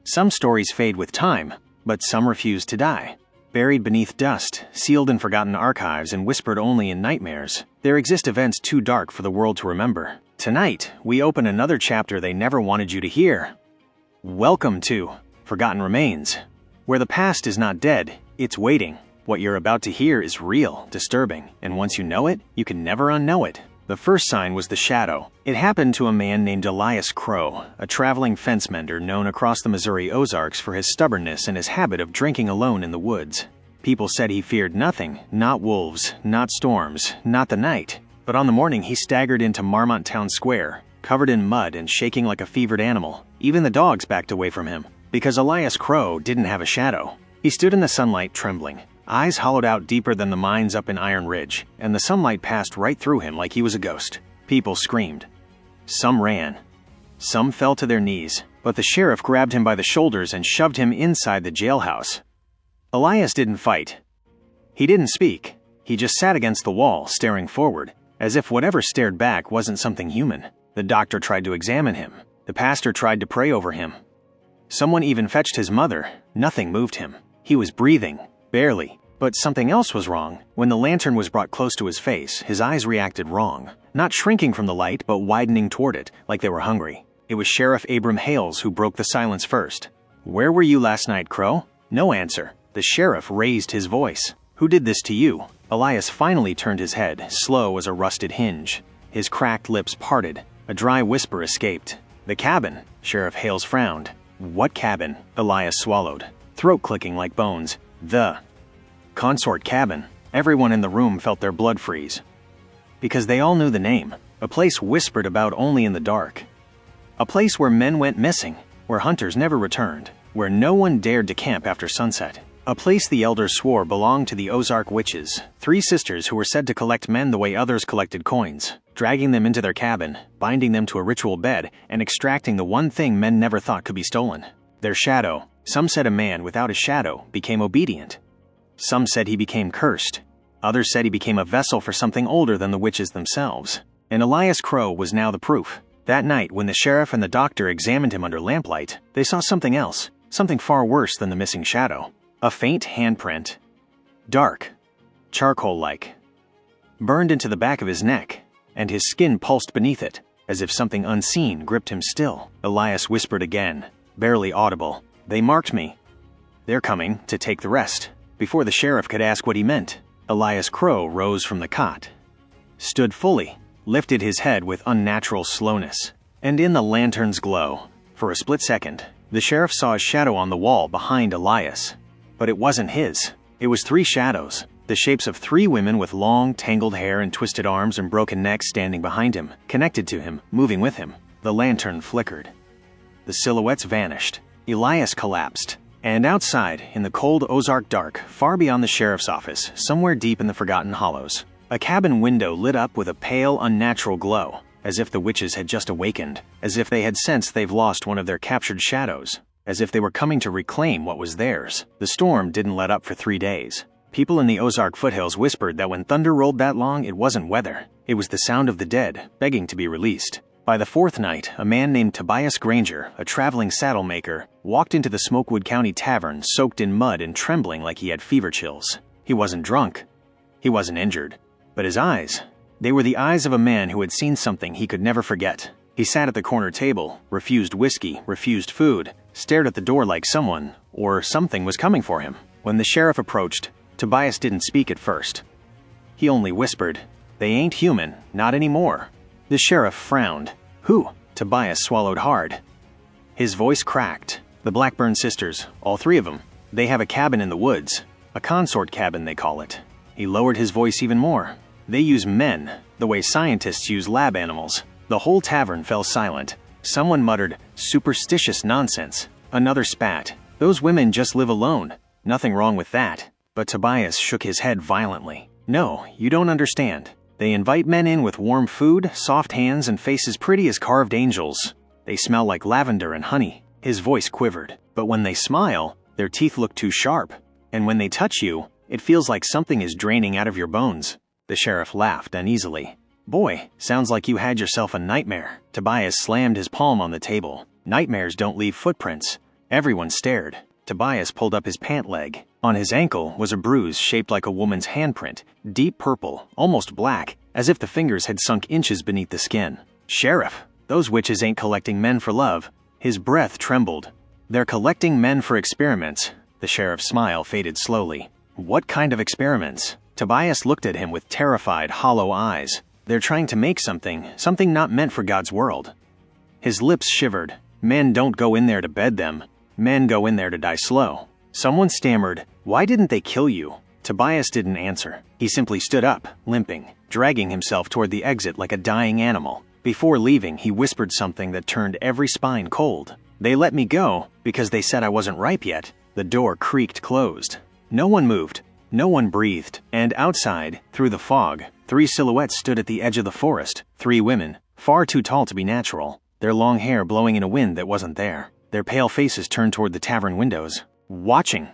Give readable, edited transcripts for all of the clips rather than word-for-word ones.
Some stories fade with time, but some refuse to die. Buried beneath dust, sealed in forgotten archives and whispered only in nightmares, there exist events too dark for the world to remember. Tonight, we open another chapter they never wanted you to hear. Welcome to Forgotten Remains, where the past is not dead, it's waiting. What you're about to hear is real, disturbing, and once you know it, you can never unknow it. The first sign was the shadow. It happened to a man named Elias Crow, a traveling fence mender known across the Missouri Ozarks for his stubbornness and his habit of drinking alone in the woods. People said he feared nothing, not wolves, not storms, not the night. But on the morning he staggered into Marmont Town Square, covered in mud and shaking like a fevered animal. Even the dogs backed away from him, because Elias Crow didn't have a shadow. He stood in the sunlight trembling, eyes hollowed out deeper than the mines up in Iron Ridge, and the sunlight passed right through him like he was a ghost. People screamed. Some ran. Some fell to their knees, but the sheriff grabbed him by the shoulders and shoved him inside the jailhouse. Elias didn't fight. He didn't speak. He just sat against the wall, staring forward, as if whatever stared back wasn't something human. The doctor tried to examine him. The pastor tried to pray over him. Someone even fetched his mother. Nothing moved him. He was breathing, barely. But something else was wrong. When the lantern was brought close to his face, his eyes reacted wrong. Not shrinking from the light, but widening toward it, like they were hungry. It was Sheriff Abram Hales who broke the silence first. "Where were you last night, Crow?" No answer. The sheriff raised his voice. "Who did this to you?" Elias finally turned his head, slow as a rusted hinge. His cracked lips parted. A dry whisper escaped. "The cabin." Sheriff Hales frowned. "What cabin?" Elias swallowed, throat clicking like bones. "The Consort Cabin." Everyone in the room felt their blood freeze. Because they all knew the name. A place whispered about only in the dark. A place where men went missing, where hunters never returned, where no one dared to camp after sunset. A place the elders swore belonged to the Ozark witches, 3 sisters who were said to collect men the way others collected coins, dragging them into their cabin, binding them to a ritual bed, and extracting the one thing men never thought could be stolen: their shadow. Some said a man without a shadow became obedient. Some said he became cursed. Others said he became a vessel for something older than the witches themselves. And Elias Crow was now the proof. That night, when the sheriff and the doctor examined him under lamplight, they saw something else, something far worse than the missing shadow. A faint handprint. Dark. Charcoal-like. Burned into the back of his neck, and his skin pulsed beneath it, as if something unseen gripped him still. Elias whispered again, barely audible. "They marked me. They're coming to take the rest." Before the sheriff could ask what he meant, Elias Crow rose from the cot, stood fully, lifted his head with unnatural slowness, and in the lantern's glow, for a split second, the sheriff saw a shadow on the wall behind Elias. But it wasn't his. It was 3 shadows, the shapes of 3 women with long, tangled hair and twisted arms and broken necks standing behind him, connected to him, moving with him. The lantern flickered. The silhouettes vanished. Elias collapsed. And outside, in the cold Ozark dark, far beyond the sheriff's office, somewhere deep in the forgotten hollows, a cabin window lit up with a pale, unnatural glow, as if the witches had just awakened, as if they had sensed they've lost one of their captured shadows, as if they were coming to reclaim what was theirs. The storm didn't let up for 3 days. People in the Ozark foothills whispered that when thunder rolled that long, it wasn't weather. It was the sound of the dead, begging to be released. By the 4th night, a man named Tobias Granger, a traveling saddle maker, walked into the Smokewood County Tavern soaked in mud and trembling like he had fever chills. He wasn't drunk. He wasn't injured. But his eyes, they were the eyes of a man who had seen something he could never forget. He sat at the corner table, refused whiskey, refused food, stared at the door like someone, or something was coming for him. When the sheriff approached, Tobias didn't speak at first. He only whispered, "They ain't human, not anymore." The sheriff frowned. "Who?" Tobias swallowed hard. His voice cracked. "The Blackburn sisters, all 3 of them. They have a cabin in the woods. A consort cabin, they call it." He lowered his voice even more. "They use men, the way scientists use lab animals." The whole tavern fell silent. Someone muttered, "Superstitious nonsense." Another spat. "Those women just live alone. Nothing wrong with that." But Tobias shook his head violently. "No, you don't understand. They invite men in with warm food, soft hands, and faces pretty as carved angels. They smell like lavender and honey." His voice quivered. "But when they smile, their teeth look too sharp. And when they touch you, it feels like something is draining out of your bones." The sheriff laughed uneasily. "Boy, sounds like you had yourself a nightmare." Tobias slammed his palm on the table. "Nightmares don't leave footprints. Everyone stared. Tobias pulled up his pant leg. On his ankle was a bruise shaped like a woman's handprint, deep purple, almost black, as if the fingers had sunk inches beneath the skin. "Sheriff, those witches ain't collecting men for love." His breath trembled. "They're collecting men for experiments." The sheriff's smile faded slowly. "What kind of experiments?" Tobias looked at him with terrified, hollow eyes. "They're trying to make something not meant for God's world." His lips shivered. "Men don't go in there to bed them. Men go in there to die slow." Someone stammered, "Why didn't they kill you?" Tobias didn't answer. He simply stood up, limping, dragging himself toward the exit like a dying animal. Before leaving, he whispered something that turned every spine cold. "They let me go because they said I wasn't ripe yet." The door creaked closed. No one moved. No one breathed. And outside, through the fog, 3 silhouettes stood at the edge of the forest. 3 women, far too tall to be natural, their long hair blowing in a wind that wasn't there. Their pale faces turned toward the tavern windows. Watching.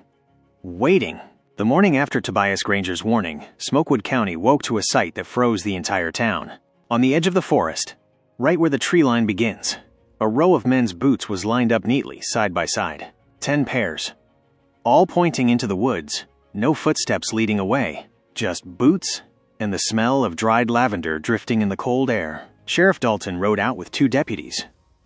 Waiting. The morning after Tobias Granger's warning, Smokewood County woke to a sight that froze the entire town. On the edge of the forest, right where the tree line begins, a row of men's boots was lined up neatly, side by side. 10 pairs. All pointing into the woods, no footsteps leading away, just boots and the smell of dried lavender drifting in the cold air. Sheriff Dalton rode out with 2 deputies.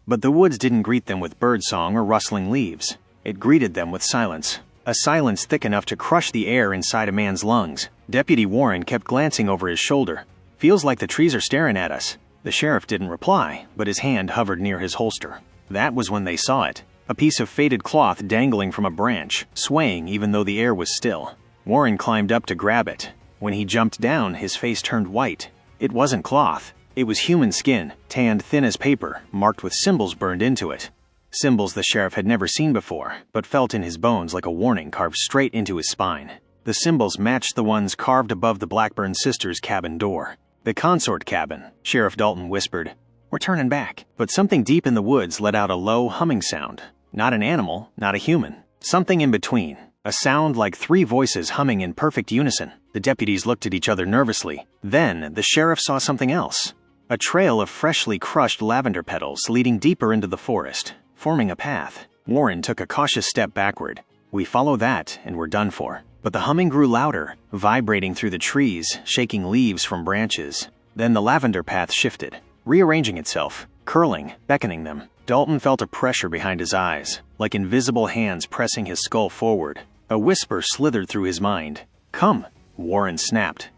But the woods didn't greet them with birdsong or rustling leaves. It greeted them with silence. A silence thick enough to crush the air inside a man's lungs. Deputy Warren kept glancing over his shoulder. "Feels like the trees are staring at us." The sheriff didn't reply, but his hand hovered near his holster. That was when they saw it. A piece of faded cloth dangling from a branch, swaying even though the air was still. Warren climbed up to grab it. When he jumped down, his face turned white. It wasn't cloth. It was human skin, tanned thin as paper, marked with symbols burned into it. Symbols the sheriff had never seen before, but felt in his bones like a warning carved straight into his spine. The symbols matched the ones carved above the Blackburn sisters' cabin door. "The Consort Cabin," Sheriff Dalton whispered. "We're turning back." But something deep in the woods let out a low humming sound. Not an animal, not a human. Something in between. A sound like 3 voices humming in perfect unison. The deputies looked at each other nervously. Then the sheriff saw something else. A trail of freshly crushed lavender petals leading deeper into the forest, forming a path. Warren took a cautious step backward. "We follow that, and we're done for." But the humming grew louder, vibrating through the trees, shaking leaves from branches. Then the lavender path shifted, rearranging itself, curling, beckoning them. Dalton felt a pressure behind his eyes, like invisible hands pressing his skull forward. A whisper slithered through his mind. "Come," Warren snapped.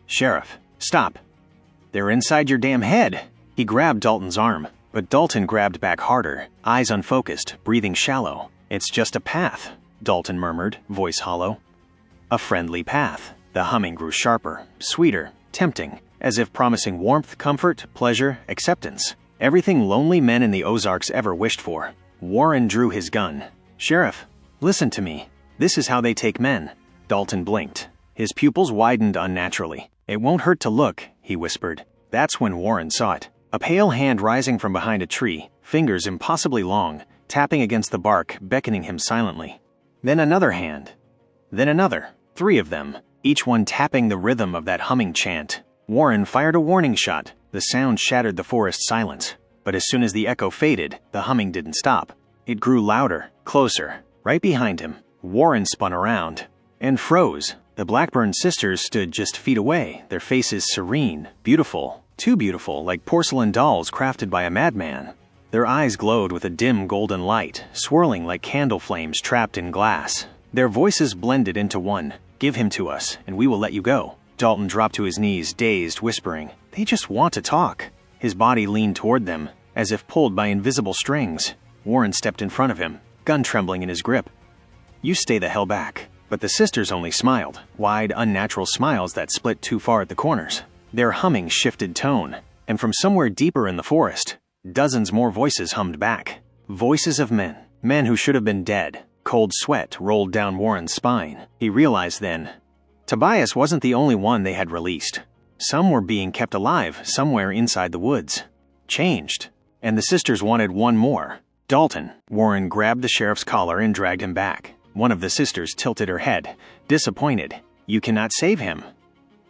"Sheriff, stop. They're inside your damn head." He grabbed Dalton's arm, but Dalton grabbed back harder, eyes unfocused, breathing shallow. "It's just a path," Dalton murmured, voice hollow. A friendly path. The humming grew sharper, sweeter, tempting, as if promising warmth, comfort, pleasure, acceptance. Everything lonely men in the Ozarks ever wished for. Warren drew his gun. "Sheriff, listen to me. This is how they take men." Dalton blinked. His pupils widened unnaturally. "It won't hurt to look," he whispered. That's when Warren saw it. A pale hand rising from behind a tree, fingers impossibly long, tapping against the bark, beckoning him silently. Then another hand. Then another. 3 of them, each one tapping the rhythm of that humming chant. Warren fired a warning shot. The sound shattered the forest silence. But as soon as the echo faded, the humming didn't stop. It grew louder, closer, right behind him. Warren spun around and froze. The Blackburn sisters stood just feet away, their faces serene, beautiful, too beautiful, like porcelain dolls crafted by a madman. Their eyes glowed with a dim golden light, swirling like candle flames trapped in glass. Their voices blended into one. "Give him to us, and we will let you go." Dalton dropped to his knees, dazed, whispering, "They just want to talk." His body leaned toward them, as if pulled by invisible strings. Warren stepped in front of him, gun trembling in his grip. "You stay the hell back." But the sisters only smiled, wide, unnatural smiles that split too far at the corners. Their humming shifted tone, and from somewhere deeper in the forest, dozens more voices hummed back. Voices of men. Men who should have been dead. Cold sweat rolled down Warren's spine. He realized then, Tobias wasn't the only one they had released. Some were being kept alive somewhere inside the woods. Changed. And the sisters wanted one more. Dalton. Warren grabbed the sheriff's collar and dragged him back. One of the sisters tilted her head, disappointed. "You cannot save him."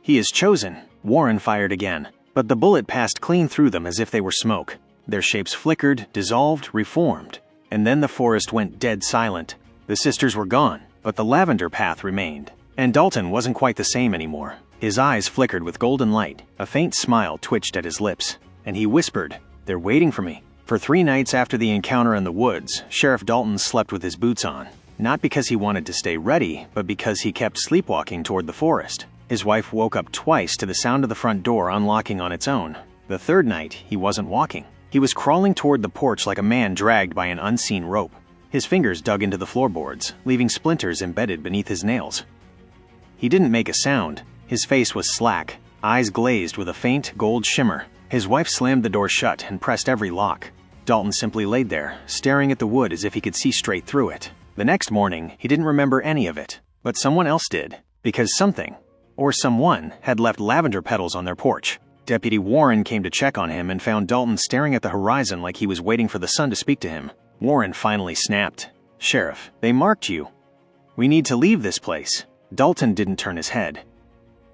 "He is chosen." Warren fired again, but the bullet passed clean through them as if they were smoke. Their shapes flickered, dissolved, reformed. And then the forest went dead silent. The sisters were gone, but the lavender path remained. And Dalton wasn't quite the same anymore. His eyes flickered with golden light, a faint smile twitched at his lips, and he whispered, "They're waiting for me." For 3 nights after the encounter in the woods, Sheriff Dalton slept with his boots on. Not because he wanted to stay ready, but because he kept sleepwalking toward the forest. His wife woke up twice to the sound of the front door unlocking on its own. The 3rd night, he wasn't walking. He was crawling toward the porch like a man dragged by an unseen rope. His fingers dug into the floorboards, leaving splinters embedded beneath his nails. He didn't make a sound. His face was slack, eyes glazed with a faint gold shimmer. His wife slammed the door shut and pressed every lock. Dalton simply laid there, staring at the wood as if he could see straight through it. The next morning, he didn't remember any of it. But someone else did, because something, or someone, had left lavender petals on their porch. Deputy Warren came to check on him and found Dalton staring at the horizon like he was waiting for the sun to speak to him. Warren finally snapped. "Sheriff, they marked you. We need to leave this place." Dalton didn't turn his head.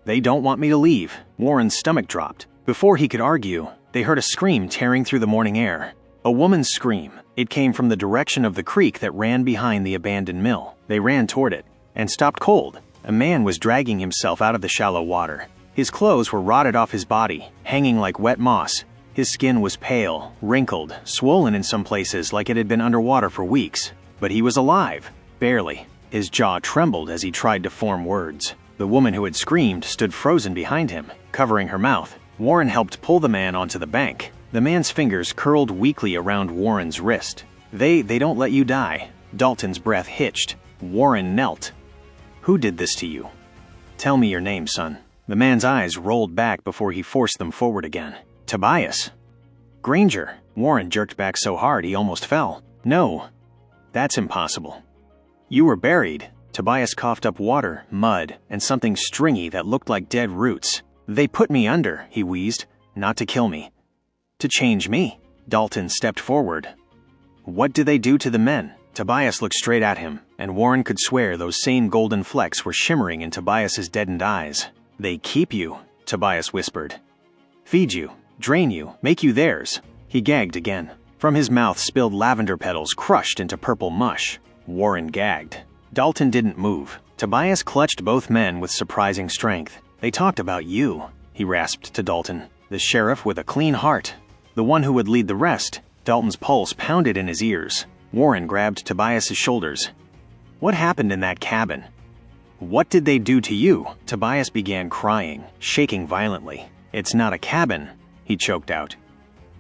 "They don't want me to leave." Warren's stomach dropped. Before he could argue, they heard a scream tearing through the morning air. A woman's scream. It came from the direction of the creek that ran behind the abandoned mill. They ran toward it, and stopped cold. A man was dragging himself out of the shallow water. His clothes were rotted off his body, hanging like wet moss. His skin was pale, wrinkled, swollen in some places like it had been underwater for weeks. But he was alive. Barely. His jaw trembled as he tried to form words. The woman who had screamed stood frozen behind him, covering her mouth. Warren helped pull the man onto the bank. The man's fingers curled weakly around Warren's wrist. They don't let you die." Dalton's breath hitched. Warren knelt. "Who did this to you? Tell me your name, son." The man's eyes rolled back before he forced them forward again. "Tobias." "Granger." Warren jerked back so hard he almost fell. "No, that's impossible. You were buried." Tobias coughed up water, mud, and something stringy that looked like dead roots. "They put me under," he wheezed. "Not to kill me. To change me." Dalton stepped forward. "What do they do to the men?" Tobias looked straight at him, and Warren could swear those same golden flecks were shimmering in Tobias's deadened eyes. "They keep you," Tobias whispered. "Feed you, drain you, make you theirs." He gagged again. From his mouth spilled lavender petals crushed into purple mush. Warren gagged. Dalton didn't move. Tobias clutched both men with surprising strength. "They talked about you," he rasped to Dalton. "The sheriff with a clean heart. The one who would lead the rest." Dalton's pulse pounded in his ears. Warren grabbed Tobias's shoulders. "What happened in that cabin? What did they do to you?" Tobias began crying, shaking violently. "It's not a cabin," he choked out.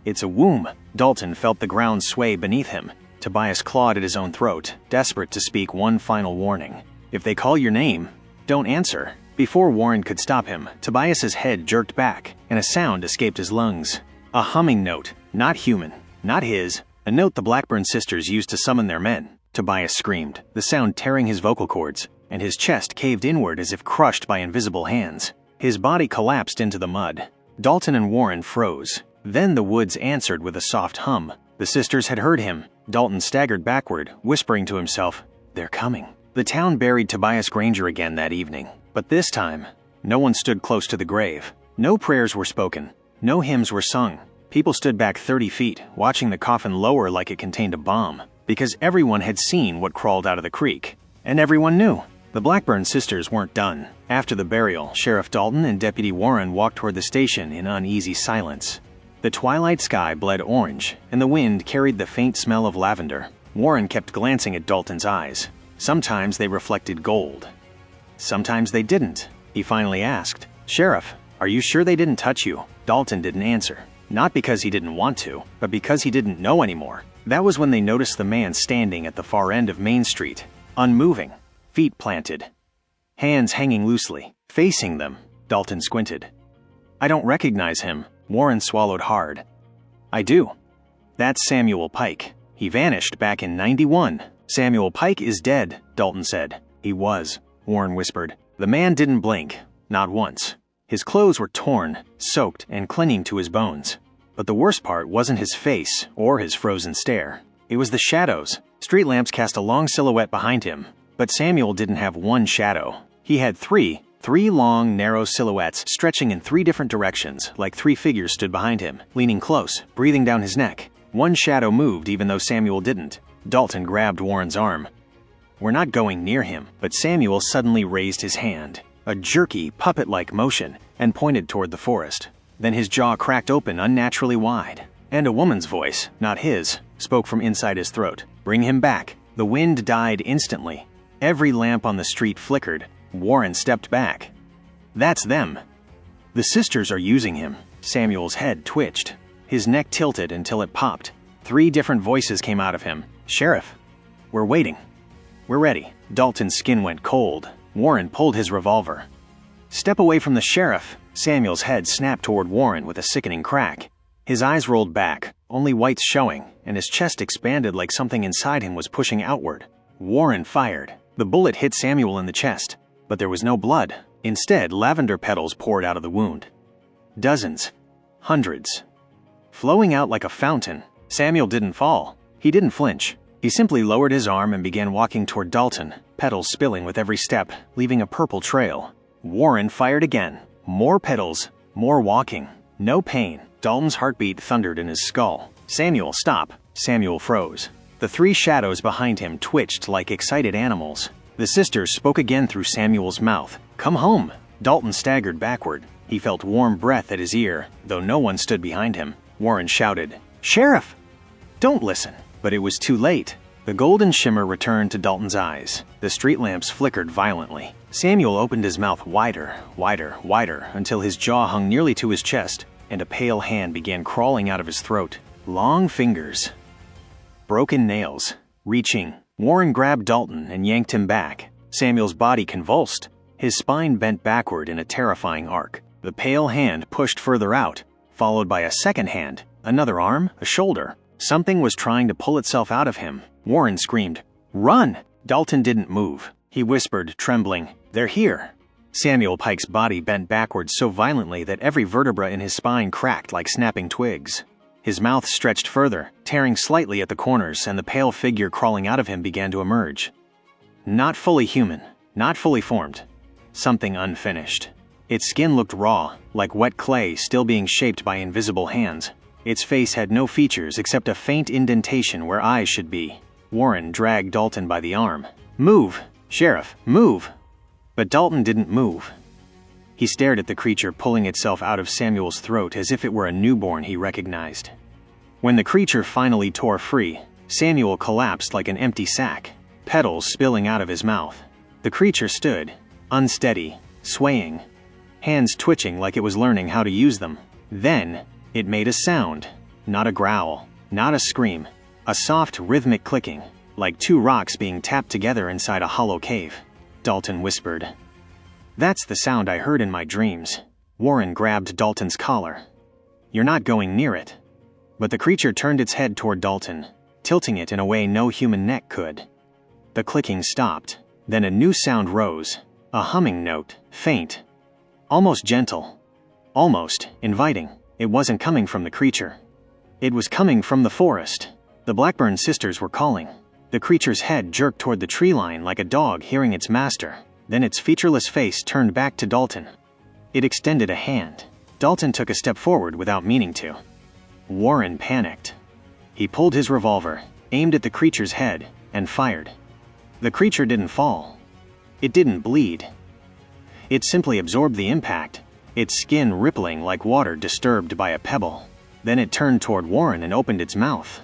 "It's a womb." Dalton felt the ground sway beneath him. Tobias clawed at his own throat, desperate to speak one final warning. "If they call your name, don't answer." Before Warren could stop him, Tobias's head jerked back, and a sound escaped his lungs. A humming note, not human, not his, a note the Blackburn sisters used to summon their men. Tobias screamed, the sound tearing his vocal cords, and his chest caved inward as if crushed by invisible hands. His body collapsed into the mud. Dalton and Warren froze. Then the woods answered with a soft hum. The sisters had heard him. Dalton staggered backward, whispering to himself, "They're coming." The town buried Tobias Granger again that evening. But this time, no one stood close to the grave. No prayers were spoken. No hymns were sung. People stood back 30 feet, watching the coffin lower like it contained a bomb, because everyone had seen what crawled out of the creek. And everyone knew. The Blackburn sisters weren't done. After the burial, Sheriff Dalton and Deputy Warren walked toward the station in uneasy silence. The twilight sky bled orange, and the wind carried the faint smell of lavender. Warren kept glancing at Dalton's eyes. Sometimes they reflected gold. Sometimes they didn't. He finally asked, "Sheriff, are you sure they didn't touch you?" Dalton didn't answer. Not because he didn't want to, but because he didn't know anymore. That was when they noticed the man standing at the far end of Main Street, unmoving, feet planted, hands hanging loosely, facing them. Dalton squinted. "I don't recognize him." Warren swallowed hard. "I do. That's Samuel Pike. He vanished back in '91. "Samuel Pike is dead," Dalton said. "He was," Warren whispered. The man didn't blink, not once. His clothes were torn, soaked, and clinging to his bones. But the worst part wasn't his face or his frozen stare. It was the shadows. Street lamps cast a long silhouette behind him. But Samuel didn't have one shadow. He had three long, narrow silhouettes stretching in 3 different directions, like 3 figures stood behind him, leaning close, breathing down his neck. One shadow moved even though Samuel didn't. Dalton grabbed Warren's arm. "We're not going near him," but Samuel suddenly raised his hand, a jerky, puppet-like motion, and pointed toward the forest. Then his jaw cracked open unnaturally wide, and a woman's voice, not his, spoke from inside his throat. "Bring him back." The wind died instantly. Every lamp on the street flickered. Warren stepped back. "That's them." "The sisters are using him." Samuel's head twitched. His neck tilted until it popped. 3 different voices came out of him. "Sheriff, we're waiting. We're ready." Dalton's skin went cold. Warren pulled his revolver. "Step away from the sheriff." Samuel's head snapped toward Warren with a sickening crack. His eyes rolled back, only whites showing, and his chest expanded like something inside him was pushing outward. Warren fired. The bullet hit Samuel in the chest, but there was no blood. Instead, lavender petals poured out of the wound. Dozens. Hundreds. Flowing out like a fountain. Samuel didn't fall. He didn't flinch. He simply lowered his arm and began walking toward Dalton, petals spilling with every step, leaving a purple trail. Warren fired again. More petals, more walking. No pain. Dalton's heartbeat thundered in his skull. "Samuel, stop." Samuel froze. The 3 shadows behind him twitched like excited animals. The sisters spoke again through Samuel's mouth. "Come home." Dalton staggered backward. He felt warm breath at his ear, though no one stood behind him. Warren shouted, "Sheriff! Don't listen." But it was too late. The golden shimmer returned to Dalton's eyes. The street lamps flickered violently. Samuel opened his mouth wider, wider, wider, until his jaw hung nearly to his chest, and a pale hand began crawling out of his throat. Long fingers. Broken nails. Reaching. Warren grabbed Dalton and yanked him back. Samuel's body convulsed. His spine bent backward in a terrifying arc. The pale hand pushed further out, followed by a second hand, another arm, a shoulder. Something was trying to pull itself out of him. Warren screamed, "Run!" Dalton didn't move. He whispered, trembling, "They're here." Samuel Pike's body bent backwards so violently that every vertebra in his spine cracked like snapping twigs. His mouth stretched further, tearing slightly at the corners, and the pale figure crawling out of him began to emerge. Not fully human, not fully formed. Something unfinished. Its skin looked raw, like wet clay still being shaped by invisible hands. Its face had no features except a faint indentation where eyes should be. Warren dragged Dalton by the arm. "Move! Sheriff, move!" But Dalton didn't move. He stared at the creature pulling itself out of Samuel's throat as if it were a newborn he recognized. When the creature finally tore free, Samuel collapsed like an empty sack, petals spilling out of his mouth. The creature stood, unsteady, swaying, hands twitching like it was learning how to use them. Then, it made a sound, not a growl, not a scream, a soft rhythmic clicking, like 2 rocks being tapped together inside a hollow cave. Dalton whispered, "That's the sound I heard in my dreams." Warren grabbed Dalton's collar. "You're not going near it." But the creature turned its head toward Dalton, tilting it in a way no human neck could. The clicking stopped. Then a new sound rose, a humming note, faint, almost gentle, almost inviting. It wasn't coming from the creature. It was coming from the forest. The Blackburn sisters were calling. The creature's head jerked toward the tree line like a dog hearing its master. Then its featureless face turned back to Dalton. It extended a hand. Dalton took a step forward without meaning to. Warren panicked. He pulled his revolver, aimed at the creature's head, and fired. The creature didn't fall. It didn't bleed. It simply absorbed the impact, its skin rippling like water disturbed by a pebble. Then it turned toward Warren and opened its mouth.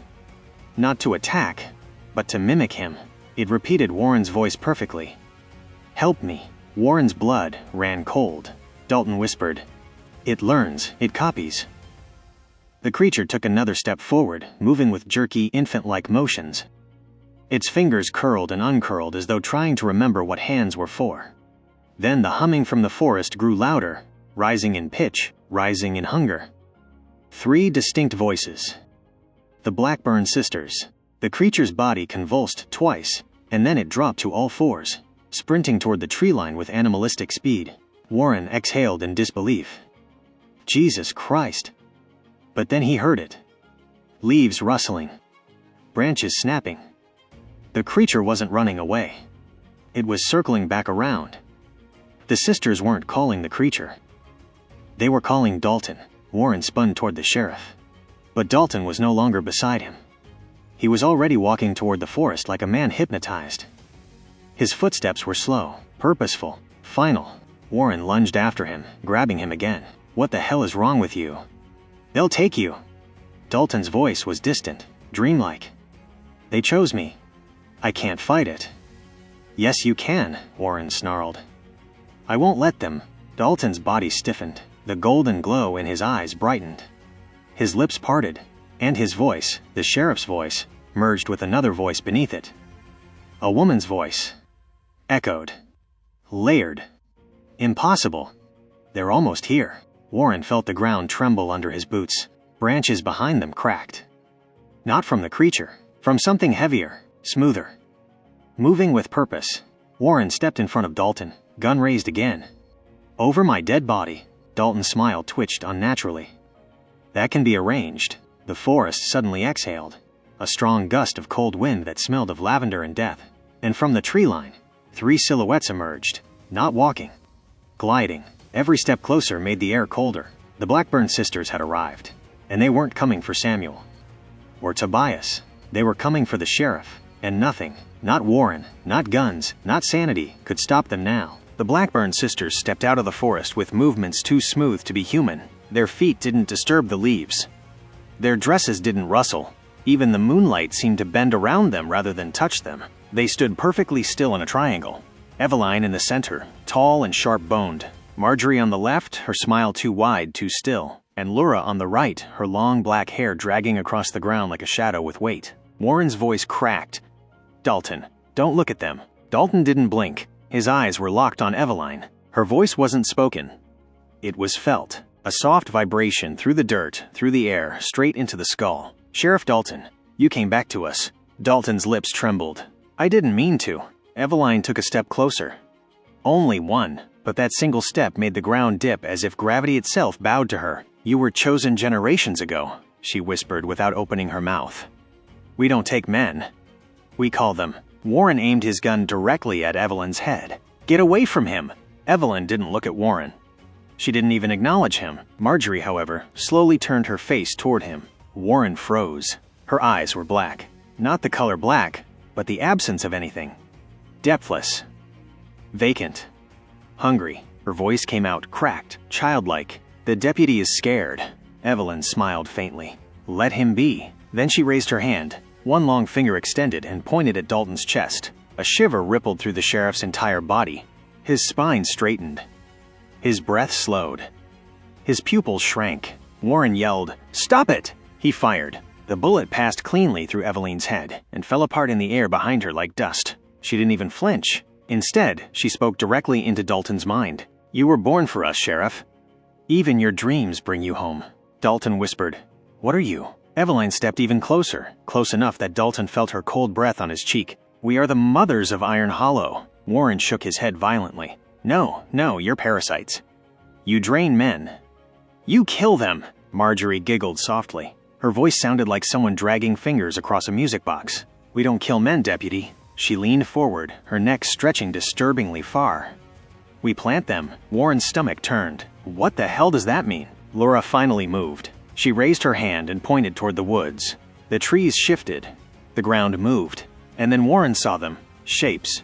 Not to attack, but to mimic him. It repeated Warren's voice perfectly. "Help me." Warren's blood ran cold. Dalton whispered, "It learns, it copies." The creature took another step forward, moving with jerky, infant-like motions. Its fingers curled and uncurled as though trying to remember what hands were for. Then the humming from the forest grew louder, rising in pitch, rising in hunger. 3 distinct voices. The Blackburn sisters. The creature's body convulsed twice, and then it dropped to all 4s, sprinting toward the tree line with animalistic speed. Warren exhaled in disbelief. Jesus Christ! But then he heard it. Leaves rustling. Branches snapping. The creature wasn't running away. It was circling back around. The sisters weren't calling the creature. They were calling Dalton. Warren spun toward the sheriff. But Dalton was no longer beside him. He was already walking toward the forest like a man hypnotized. His footsteps were slow, purposeful, final. Warren lunged after him, grabbing him again. "What the hell is wrong with you?" "They'll take you." Dalton's voice was distant, dreamlike. "They chose me. I can't fight it." "Yes, you can," Warren snarled. "I won't let them." Dalton's body stiffened. The golden glow in his eyes brightened. His lips parted, and his voice, the sheriff's voice, merged with another voice beneath it. A woman's voice. Echoed. Layered. "Impossible. They're almost here." Warren felt the ground tremble under his boots. Branches behind them cracked. Not from the creature, from something heavier, smoother. Moving with purpose, Warren stepped in front of Dalton, gun raised again. "Over my dead body." Dalton's smile twitched unnaturally. "That can be arranged." The forest suddenly exhaled, a strong gust of cold wind that smelled of lavender and death. And from the tree line, 3 silhouettes emerged, not walking, gliding. Every step closer made the air colder. The Blackburn sisters had arrived, and they weren't coming for Samuel or Tobias. They were coming for the sheriff, and nothing, not Warren, not guns, not sanity, could stop them now. The Blackburn sisters stepped out of the forest with movements too smooth to be human. Their feet didn't disturb the leaves. Their dresses didn't rustle. Even the moonlight seemed to bend around them rather than touch them. They stood perfectly still in a triangle. Eveline in the center, tall and sharp-boned. Marjorie on the left, her smile too wide, too still. And Laura on the right, her long black hair dragging across the ground like a shadow with weight. Warren's voice cracked. "Dalton, don't look at them." Dalton didn't blink. His eyes were locked on Eveline. Her voice wasn't spoken. It was felt. A soft vibration through the dirt, through the air, straight into the skull. "Sheriff Dalton, you came back to us." Dalton's lips trembled. "I didn't mean to." Eveline took a step closer. Only one, but that single step made the ground dip as if gravity itself bowed to her. "You were chosen generations ago," she whispered without opening her mouth. "We don't take men. We call them." Warren aimed his gun directly at Eveline's head. "Get away from him!" Eveline didn't look at Warren. She didn't even acknowledge him. Marjorie, however, slowly turned her face toward him. Warren froze. Her eyes were black. Not the color black, but the absence of anything. Depthless. Vacant. Hungry. Her voice came out cracked, childlike. "The deputy is scared." Eveline smiled faintly. "Let him be." Then she raised her hand. One long finger extended and pointed at Dalton's chest. A shiver rippled through the sheriff's entire body. His spine straightened. His breath slowed. His pupils shrank. Warren yelled, "Stop it!" He fired. The bullet passed cleanly through Eveline's head and fell apart in the air behind her like dust. She didn't even flinch. Instead, she spoke directly into Dalton's mind. "You were born for us, Sheriff. Even your dreams bring you home." Dalton whispered, "What are you?" Eveline stepped even closer, close enough that Dalton felt her cold breath on his cheek. "We are the mothers of Iron Hollow." Warren shook his head violently. No, you're parasites. You drain men. You kill them." Marjorie giggled softly. Her voice sounded like someone dragging fingers across a music box. "We don't kill men, Deputy." She leaned forward, her neck stretching disturbingly far. "We plant them." Warren's stomach turned. What the hell does that mean? Laura finally moved. She raised her hand and pointed toward the woods. The trees shifted. The ground moved. And then Warren saw them. Shapes.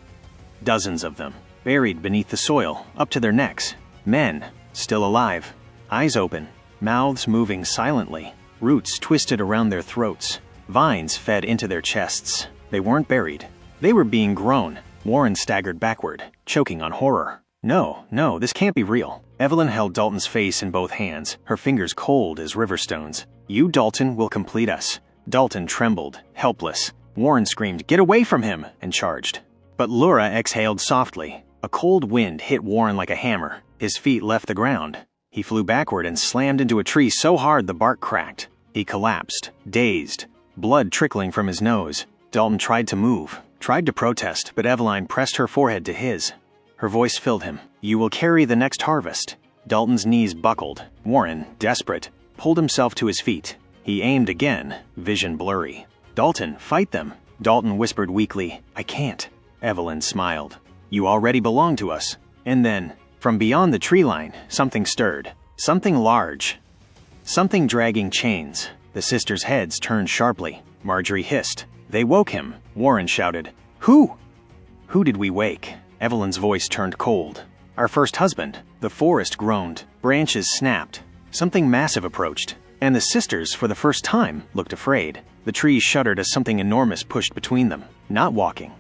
Dozens of them. Buried beneath the soil, up to their necks. Men. Still alive. Eyes open. Mouths moving silently. Roots twisted around their throats. Vines fed into their chests. They weren't buried. They were being grown. Warren staggered backward, choking on horror. No, this can't be real. Eveline held Dalton's face in both hands, her fingers cold as river stones. "You, Dalton, will complete us." Dalton trembled, helpless. Warren screamed, "Get away from him!" and charged. But Laura exhaled softly. A cold wind hit Warren like a hammer. His feet left the ground. He flew backward and slammed into a tree so hard the bark cracked. He collapsed, dazed, blood trickling from his nose. Dalton tried to move, tried to protest, but Eveline pressed her forehead to his. Her voice filled him. "You will carry the next harvest." Dalton's knees buckled. Warren, desperate, pulled himself to his feet. He aimed again, vision blurry. "Dalton, fight them." Dalton whispered weakly, "I can't." Eveline smiled. "You already belong to us." And then, from beyond the tree line, something stirred. Something large. Something dragging chains. The sisters' heads turned sharply. Marjorie hissed. They woke him, Warren shouted. Who? Who did we wake? Evelyn's voice turned cold. Our first husband. The forest groaned. Branches snapped. Something massive approached. And the sisters, for the first time, looked afraid. The trees shuddered as something enormous pushed between them. Not walking.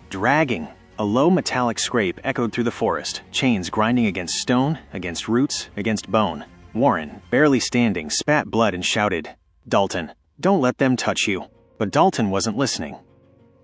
Dragging. A low metallic scrape echoed through the forest, chains grinding against stone, against roots, against bone. Warren, barely standing, spat blood and shouted, Dalton, don't let them touch you. But Dalton wasn't listening.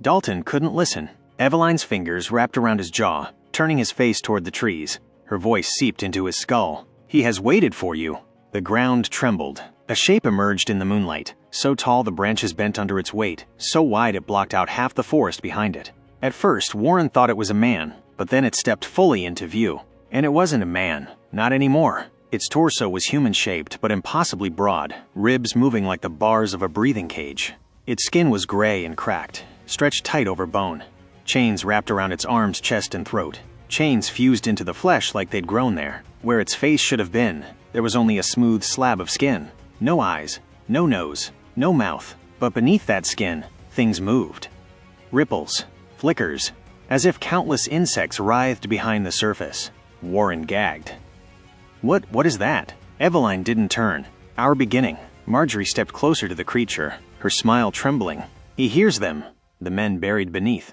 Dalton couldn't listen. Eveline's fingers wrapped around his jaw, turning his face toward the trees. Her voice seeped into his skull. He has waited for you. The ground trembled. A shape emerged in the moonlight, so tall the branches bent under its weight, so wide it blocked out half the forest behind it. At first, Warren thought it was a man, but then it stepped fully into view. And it wasn't a man. Not anymore. Its torso was human-shaped, but impossibly broad, ribs moving like the bars of a breathing cage. Its skin was gray and cracked, stretched tight over bone. Chains wrapped around its arms, chest, and throat. Chains fused into the flesh like they'd grown there. Where its face should have been, there was only a smooth slab of skin. No eyes, no nose, no mouth. But beneath that skin, things moved. Ripples. Flickers, as if countless insects writhed behind the surface. Warren gagged. What is that? Eveline didn't turn. Our beginning. Marjorie stepped closer to the creature, her smile trembling. He hears them, the men buried beneath.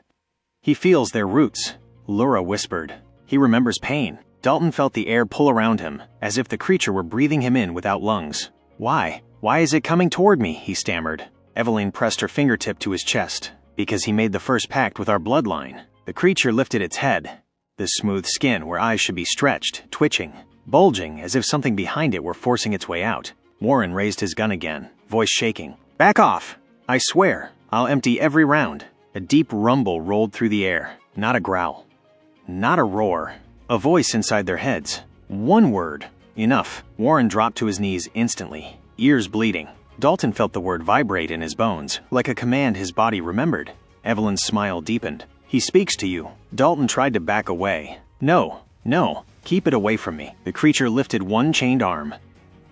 He feels their roots, Laura whispered. He remembers pain. Dalton felt the air pull around him, as if the creature were breathing him in without lungs. Why? Why is it coming toward me? He stammered. Eveline pressed her fingertip to his chest. Because he made the first pact with our bloodline. The creature lifted its head. The smooth skin where eyes should be stretched, twitching, bulging as if something behind it were forcing its way out. Warren raised his gun again, voice shaking. Back off! I swear, I'll empty every round. A deep rumble rolled through the air. Not a growl. Not a roar. A voice inside their heads. One word. Enough. Warren dropped to his knees instantly, ears bleeding. Dalton felt the word vibrate in his bones, like a command his body remembered. Evelyn's smile deepened. He speaks to you. Dalton tried to back away. No, keep it away from me. The creature lifted one chained arm.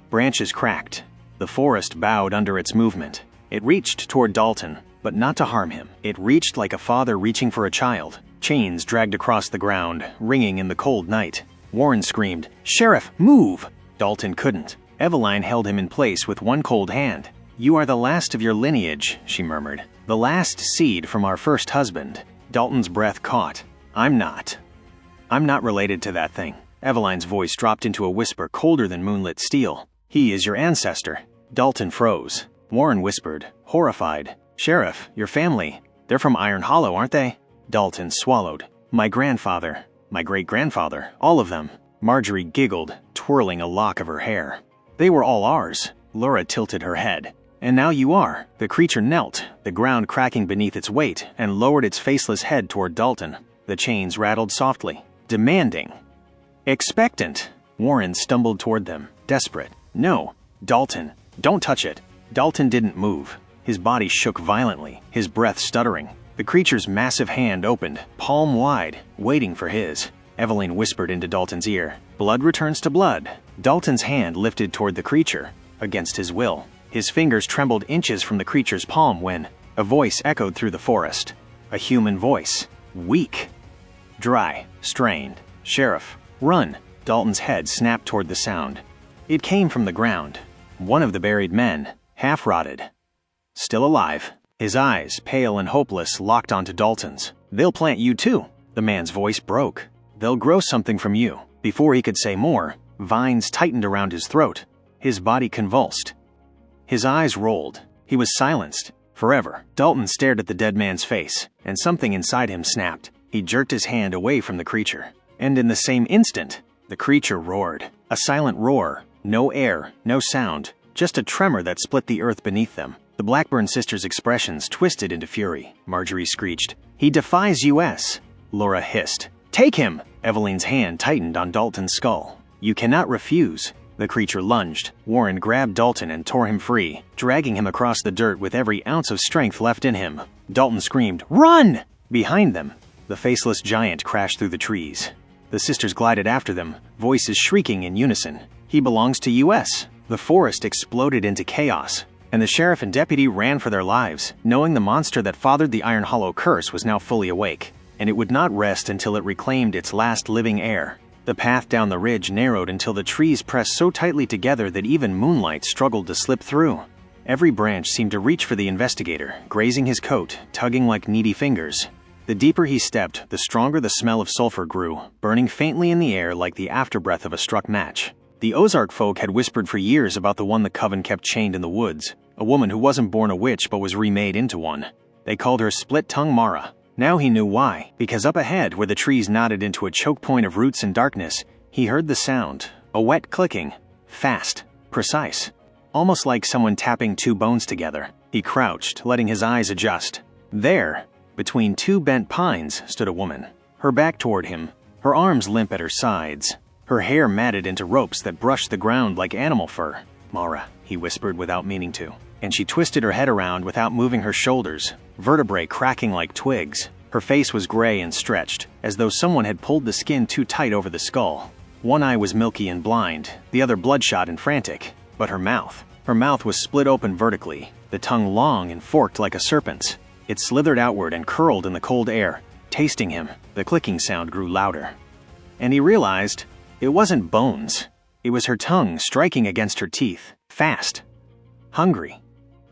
Branches cracked. The forest bowed under its movement. It reached toward Dalton, but not to harm him. It reached like a father reaching for a child. Chains dragged across the ground, ringing in the cold night. Warren screamed, Sheriff, move! Dalton couldn't. Eveline held him in place with one cold hand. You are the last of your lineage, she murmured. The last seed from our first husband. Dalton's breath caught. I'm not related to that thing. Eveline's voice dropped into a whisper colder than moonlit steel. He is your ancestor. Dalton froze. Warren whispered, horrified. Sheriff, your family. They're from Iron Hollow, aren't they? Dalton swallowed. My grandfather, my great-grandfather, all of them. Marjorie giggled, twirling a lock of her hair. They were all ours. Laura tilted her head. And now you are. The creature knelt, the ground cracking beneath its weight, and lowered its faceless head toward Dalton. The chains rattled softly, demanding. Expectant. Warren stumbled toward them, desperate. No, Dalton, don't touch it. Dalton didn't move. His body shook violently, his breath stuttering. The creature's massive hand opened, palm wide, waiting for his. Eveline whispered into Dalton's ear. Blood returns to blood. Dalton's hand lifted toward the creature, against his will. His fingers trembled inches from the creature's palm when a voice echoed through the forest. A human voice. Weak. Dry. Strained. Sheriff, run. Dalton's head snapped toward the sound. It came from the ground. One of the buried men, half-rotted. Still alive. His eyes, pale and hopeless, locked onto Dalton's. They'll plant you too. The man's voice broke. They'll grow something from you. Before he could say more, vines tightened around his throat. His body convulsed. His eyes rolled. He was silenced. Forever. Dalton stared at the dead man's face, and something inside him snapped. He jerked his hand away from the creature. And in the same instant, the creature roared. A silent roar. No air, no sound. Just a tremor that split the earth beneath them. The Blackburn sisters' expressions twisted into fury. Marjorie screeched. He defies US. Laura hissed. Take him! Eveline's hand tightened on Dalton's skull. You cannot refuse. The creature lunged. Warren grabbed Dalton and tore him free, dragging him across the dirt with every ounce of strength left in him. Dalton screamed, Run! Behind them, the faceless giant crashed through the trees. The sisters glided after them, voices shrieking in unison. He belongs to US. The forest exploded into chaos. and the sheriff and deputy ran for their lives, knowing the monster that fathered the Iron Hollow curse was now fully awake, and it would not rest until it reclaimed its last living heir. The path down the ridge narrowed until the trees pressed so tightly together that even moonlight struggled to slip through. Every branch seemed to reach for the investigator, grazing his coat, tugging like needy fingers. The deeper he stepped, the stronger the smell of sulfur grew, burning faintly in the air like the afterbreath of a struck match. The Ozark folk had whispered for years about the one the coven kept chained in the woods, a woman who wasn't born a witch but was remade into one. They called her Split-Tongue Mara. Now he knew why, because up ahead, where the trees knotted into a choke point of roots and darkness, he heard the sound, a wet clicking, fast, precise, almost like someone tapping two bones together. He crouched, letting his eyes adjust. There, between two bent pines, stood a woman, her back toward him, her arms limp at her sides, her hair matted into ropes that brushed the ground like animal fur. "Mara," he whispered without meaning to, and she twisted her head around without moving her shoulders, vertebrae cracking like twigs. Her face was gray and stretched, as though someone had pulled the skin too tight over the skull. One eye was milky and blind, the other bloodshot and frantic. But her mouth was split open vertically, the tongue long and forked like a serpent's. It slithered outward and curled in the cold air, tasting him. The clicking sound grew louder. And he realized it wasn't bones. It was her tongue striking against her teeth, fast, hungry,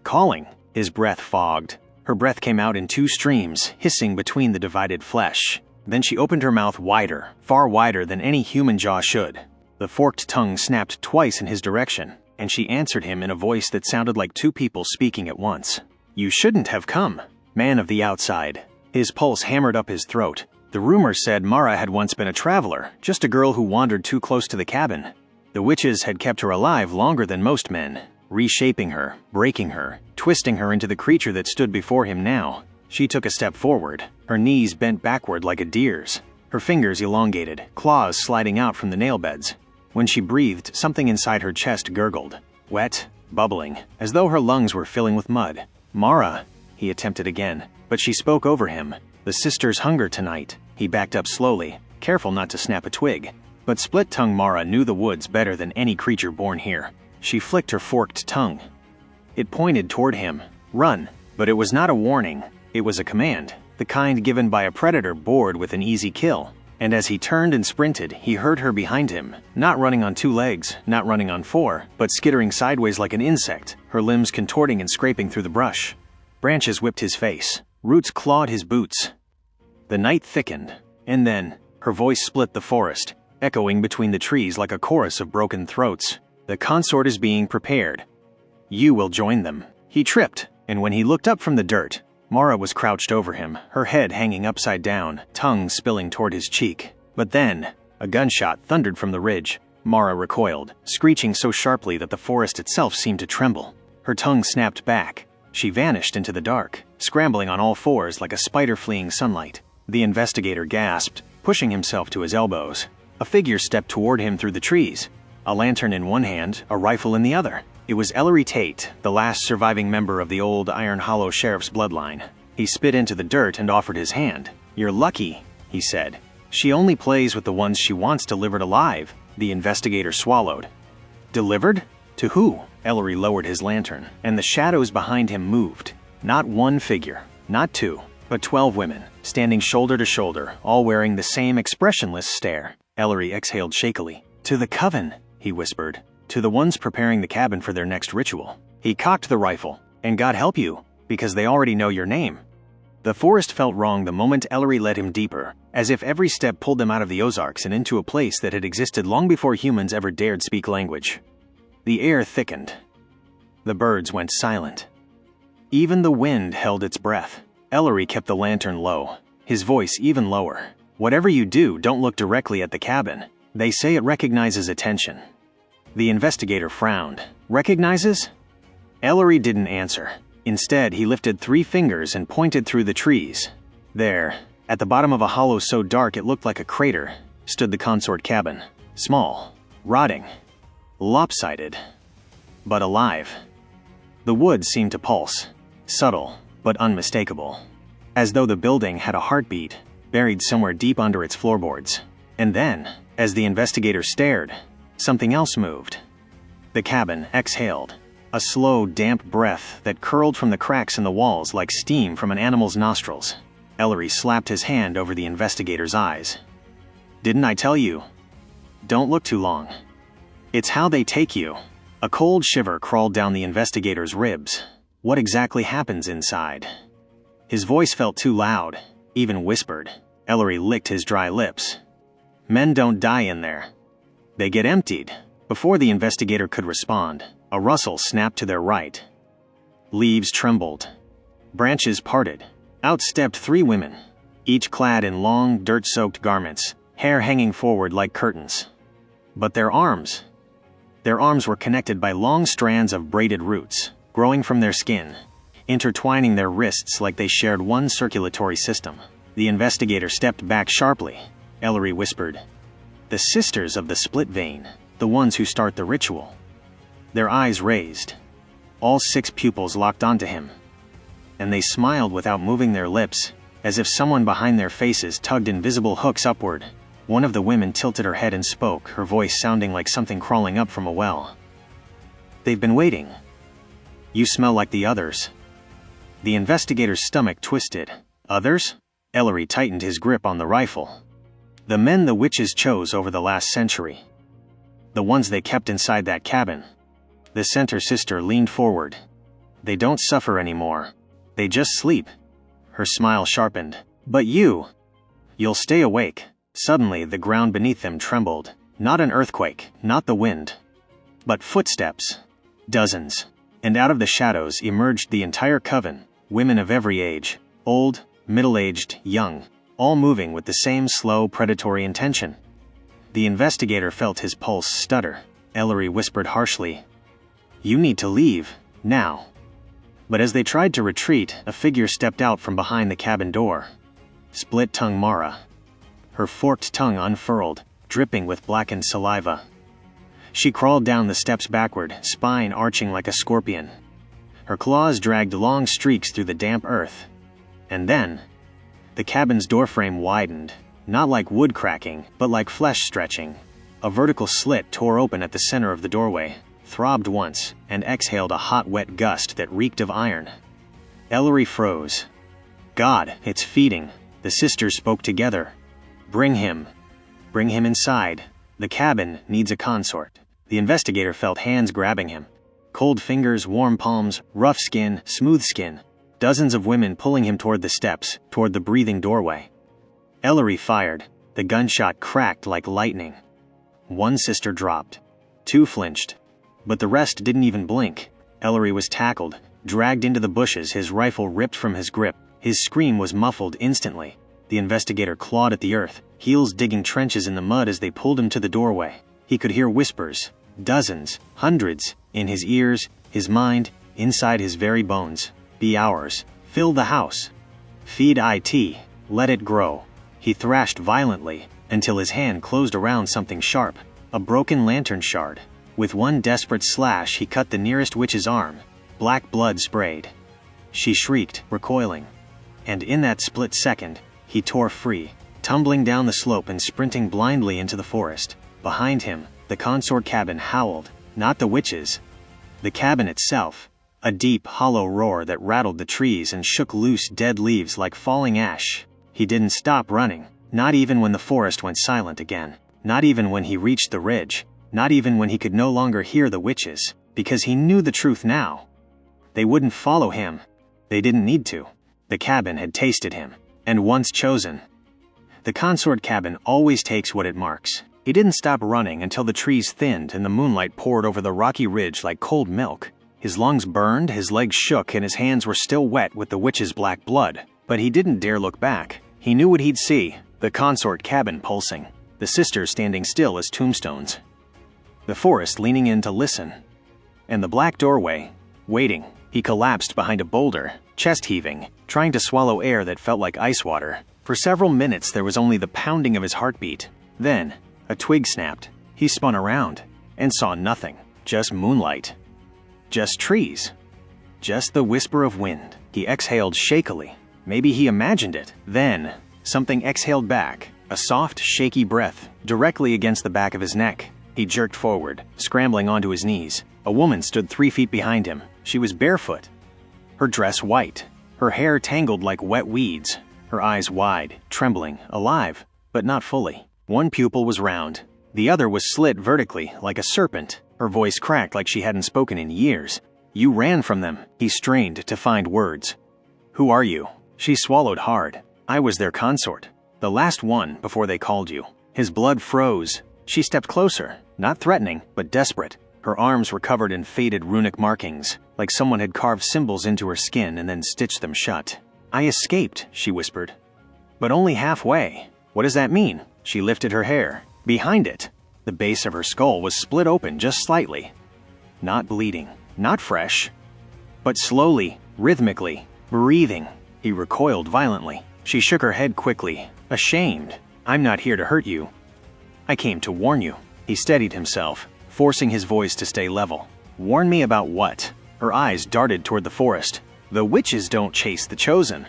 calling. His breath fogged. Her breath came out in two streams, hissing between the divided flesh. Then she opened her mouth wider, far wider than any human jaw should. The forked tongue snapped twice in his direction, and she answered him in a voice that sounded like two people speaking at once. "You shouldn't have come, man of the outside." His pulse hammered up his throat. The rumors said Mara had once been a traveler, just a girl who wandered too close to the cabin. The witches had kept her alive longer than most men, reshaping her, breaking her, twisting her into the creature that stood before him now. She took a step forward, her knees bent backward like a deer's, her fingers elongated, claws sliding out from the nail beds. When she breathed, something inside her chest gurgled, wet, bubbling, as though her lungs were filling with mud. "Mara," he attempted again, but she spoke over him. "The sisters hunger tonight." He backed up slowly, careful not to snap a twig. But Split-Tongue Mara knew the woods better than any creature born here. She flicked her forked tongue. It pointed toward him. "Run." But it was not a warning. It was a command, the kind given by a predator bored with an easy kill. And as he turned and sprinted, he heard her behind him, not running on two legs, not running on four, but skittering sideways like an insect, her limbs contorting and scraping through the brush. Branches whipped his face. Roots clawed his boots. The night thickened, and then her voice split the forest, echoing between the trees like a chorus of broken throats. "The consort is being prepared. You will join them." He tripped, and when he looked up from the dirt, Mara was crouched over him, her head hanging upside down, tongue spilling toward his cheek. But then, a gunshot thundered from the ridge. Mara recoiled, screeching so sharply that the forest itself seemed to tremble. Her tongue snapped back. She vanished into the dark, scrambling on all fours like a spider fleeing sunlight. The investigator gasped, pushing himself to his elbows. A figure stepped toward him through the trees, a lantern in one hand, a rifle in the other. It was Ellery Tate, the last surviving member of the old Iron Hollow sheriff's bloodline. He spit into the dirt and offered his hand. "You're lucky," he said. "She only plays with the ones she wants delivered alive." The investigator swallowed. "Delivered? To who?" Ellery lowered his lantern, and the shadows behind him moved. Not one figure, not two, but 12 women, standing shoulder to shoulder, all wearing the same expressionless stare. Ellery exhaled shakily. "To the coven," he whispered. "To the ones preparing the cabin for their next ritual." He cocked the rifle. "And God help you, because they already know your name." The forest felt wrong the moment Ellery led him deeper, as if every step pulled them out of the Ozarks and into a place that had existed long before humans ever dared speak language. The air thickened. The birds went silent. Even the wind held its breath. Ellery kept the lantern low, his voice even lower. "Whatever you do, don't look directly at the cabin. They say it recognizes attention." The investigator frowned. "Recognizes?" Ellery didn't answer. Instead, he lifted 3 fingers and pointed through the trees. There, at the bottom of a hollow so dark it looked like a crater, stood the Consort Cabin. Small, rotting, lopsided, but alive. The wood seemed to pulse, subtle but unmistakable, as though the building had a heartbeat buried somewhere deep under its floorboards. And then, as the investigator stared, something else moved. The cabin exhaled. A slow, damp breath that curled from the cracks in the walls like steam from an animal's nostrils. Ellery slapped his hand over the investigator's eyes. "Didn't I tell you? Don't look too long. It's how they take you." A cold shiver crawled down the investigator's ribs. What exactly happens inside? His voice felt too loud, even whispered. Ellery licked his dry lips. "Men don't die in there. They get emptied." Before the investigator could respond, a rustle snapped to their right. Leaves trembled. Branches parted. Out stepped 3 women, each clad in long, dirt-soaked garments, hair hanging forward like curtains. But their arms were connected by long strands of braided roots, growing from their skin, intertwining their wrists like they shared one circulatory system. The investigator stepped back sharply. Ellery whispered, "The sisters of the split vein, the ones who start the ritual." Their eyes raised. All 6 pupils locked onto him. And they smiled without moving their lips, as if someone behind their faces tugged invisible hooks upward. One of the women tilted her head and spoke, her voice sounding like something crawling up from a well. "They've been waiting. You smell like the others." The investigator's stomach twisted. "Others?" Ellery tightened his grip on the rifle. "The men the witches chose over the last century. The ones they kept inside that cabin." The center sister leaned forward. "They don't suffer anymore. They just sleep." Her smile sharpened. "But you'll stay awake." Suddenly, the ground beneath them trembled. Not an earthquake, not the wind, but footsteps. Dozens. And out of the shadows emerged the entire coven, women of every age, old, middle-aged, young, all moving with the same slow, predatory intention. The investigator felt his pulse stutter. Ellery whispered harshly, "You need to leave, now." But as they tried to retreat, a figure stepped out from behind the cabin door. Split-tongue Mara. Her forked tongue unfurled, dripping with blackened saliva. She crawled down the steps backward, spine arching like a scorpion. Her claws dragged long streaks through the damp earth. And then, the cabin's doorframe widened, not like wood cracking, but like flesh stretching. A vertical slit tore open at the center of the doorway, throbbed once, and exhaled a hot, wet gust that reeked of iron. Ellery froze. "God, it's feeding." The sisters spoke together. Bring him inside. The cabin needs a consort." The investigator felt hands grabbing him. Cold fingers, warm palms, rough skin, smooth skin. Dozens of women pulling him toward the steps, toward the breathing doorway. Ellery fired. The gunshot cracked like lightning. 1 sister dropped. 2 flinched. But the rest didn't even blink. Ellery was tackled, dragged into the bushes, his rifle ripped from his grip. His scream was muffled instantly. The investigator clawed at the earth, heels digging trenches in the mud as they pulled him to the doorway. He could hear whispers, dozens, hundreds, in his ears, his mind, inside his very bones. Be ours. Fill the house. Feed IT. Let it grow. He thrashed violently, until his hand closed around something sharp, a broken lantern shard. With one desperate slash he cut the nearest witch's arm. Black blood sprayed. She shrieked, recoiling. And in that split second, he tore free, tumbling down the slope and sprinting blindly into the forest. Behind him, the Consort Cabin howled, not the witches. The cabin itself, a deep, hollow roar that rattled the trees and shook loose dead leaves like falling ash. He didn't stop running, not even when the forest went silent again, not even when he reached the ridge, not even when he could no longer hear the witches, because he knew the truth now. They wouldn't follow him. They didn't need to. The cabin had tasted him. And once chosen. The Consort Cabin always takes what it marks. He didn't stop running until the trees thinned and the moonlight poured over the rocky ridge like cold milk. His lungs burned, his legs shook, and his hands were still wet with the witch's black blood. But he didn't dare look back. He knew what he'd see, the Consort Cabin pulsing, the sisters standing still as tombstones. The forest leaning in to listen. And the black doorway, waiting. He collapsed behind a boulder, chest heaving, trying to swallow air that felt like ice water. For several minutes there was only the pounding of his heartbeat. Then, a twig snapped. He spun around, and saw nothing. Just moonlight. Just trees. Just the whisper of wind. He exhaled shakily. Maybe he imagined it. Then, something exhaled back. A soft, shaky breath, directly against the back of his neck. He jerked forward, scrambling onto his knees. A woman stood 3 feet behind him. She was barefoot, her dress white, her hair tangled like wet weeds, her eyes wide, trembling, alive, but not fully. One pupil was round, the other was slit vertically like a serpent. Her voice cracked like she hadn't spoken in years. "You ran from them." He strained to find words. "Who are you?" She swallowed hard. "I was their consort. The last one before they called you." His blood froze. She stepped closer, not threatening, but desperate. Her arms were covered in faded runic markings, like someone had carved symbols into her skin and then stitched them shut. "I escaped," she whispered. "But only halfway." "What does that mean?" She lifted her hair. Behind it, the base of her skull was split open just slightly. Not bleeding, not fresh, but slowly, rhythmically, breathing. He recoiled violently. She shook her head quickly, ashamed. "I'm not here to hurt you. I came to warn you." He steadied himself, forcing his voice to stay level. "Warn me about what?" Her eyes darted toward the forest. "The witches don't chase the chosen.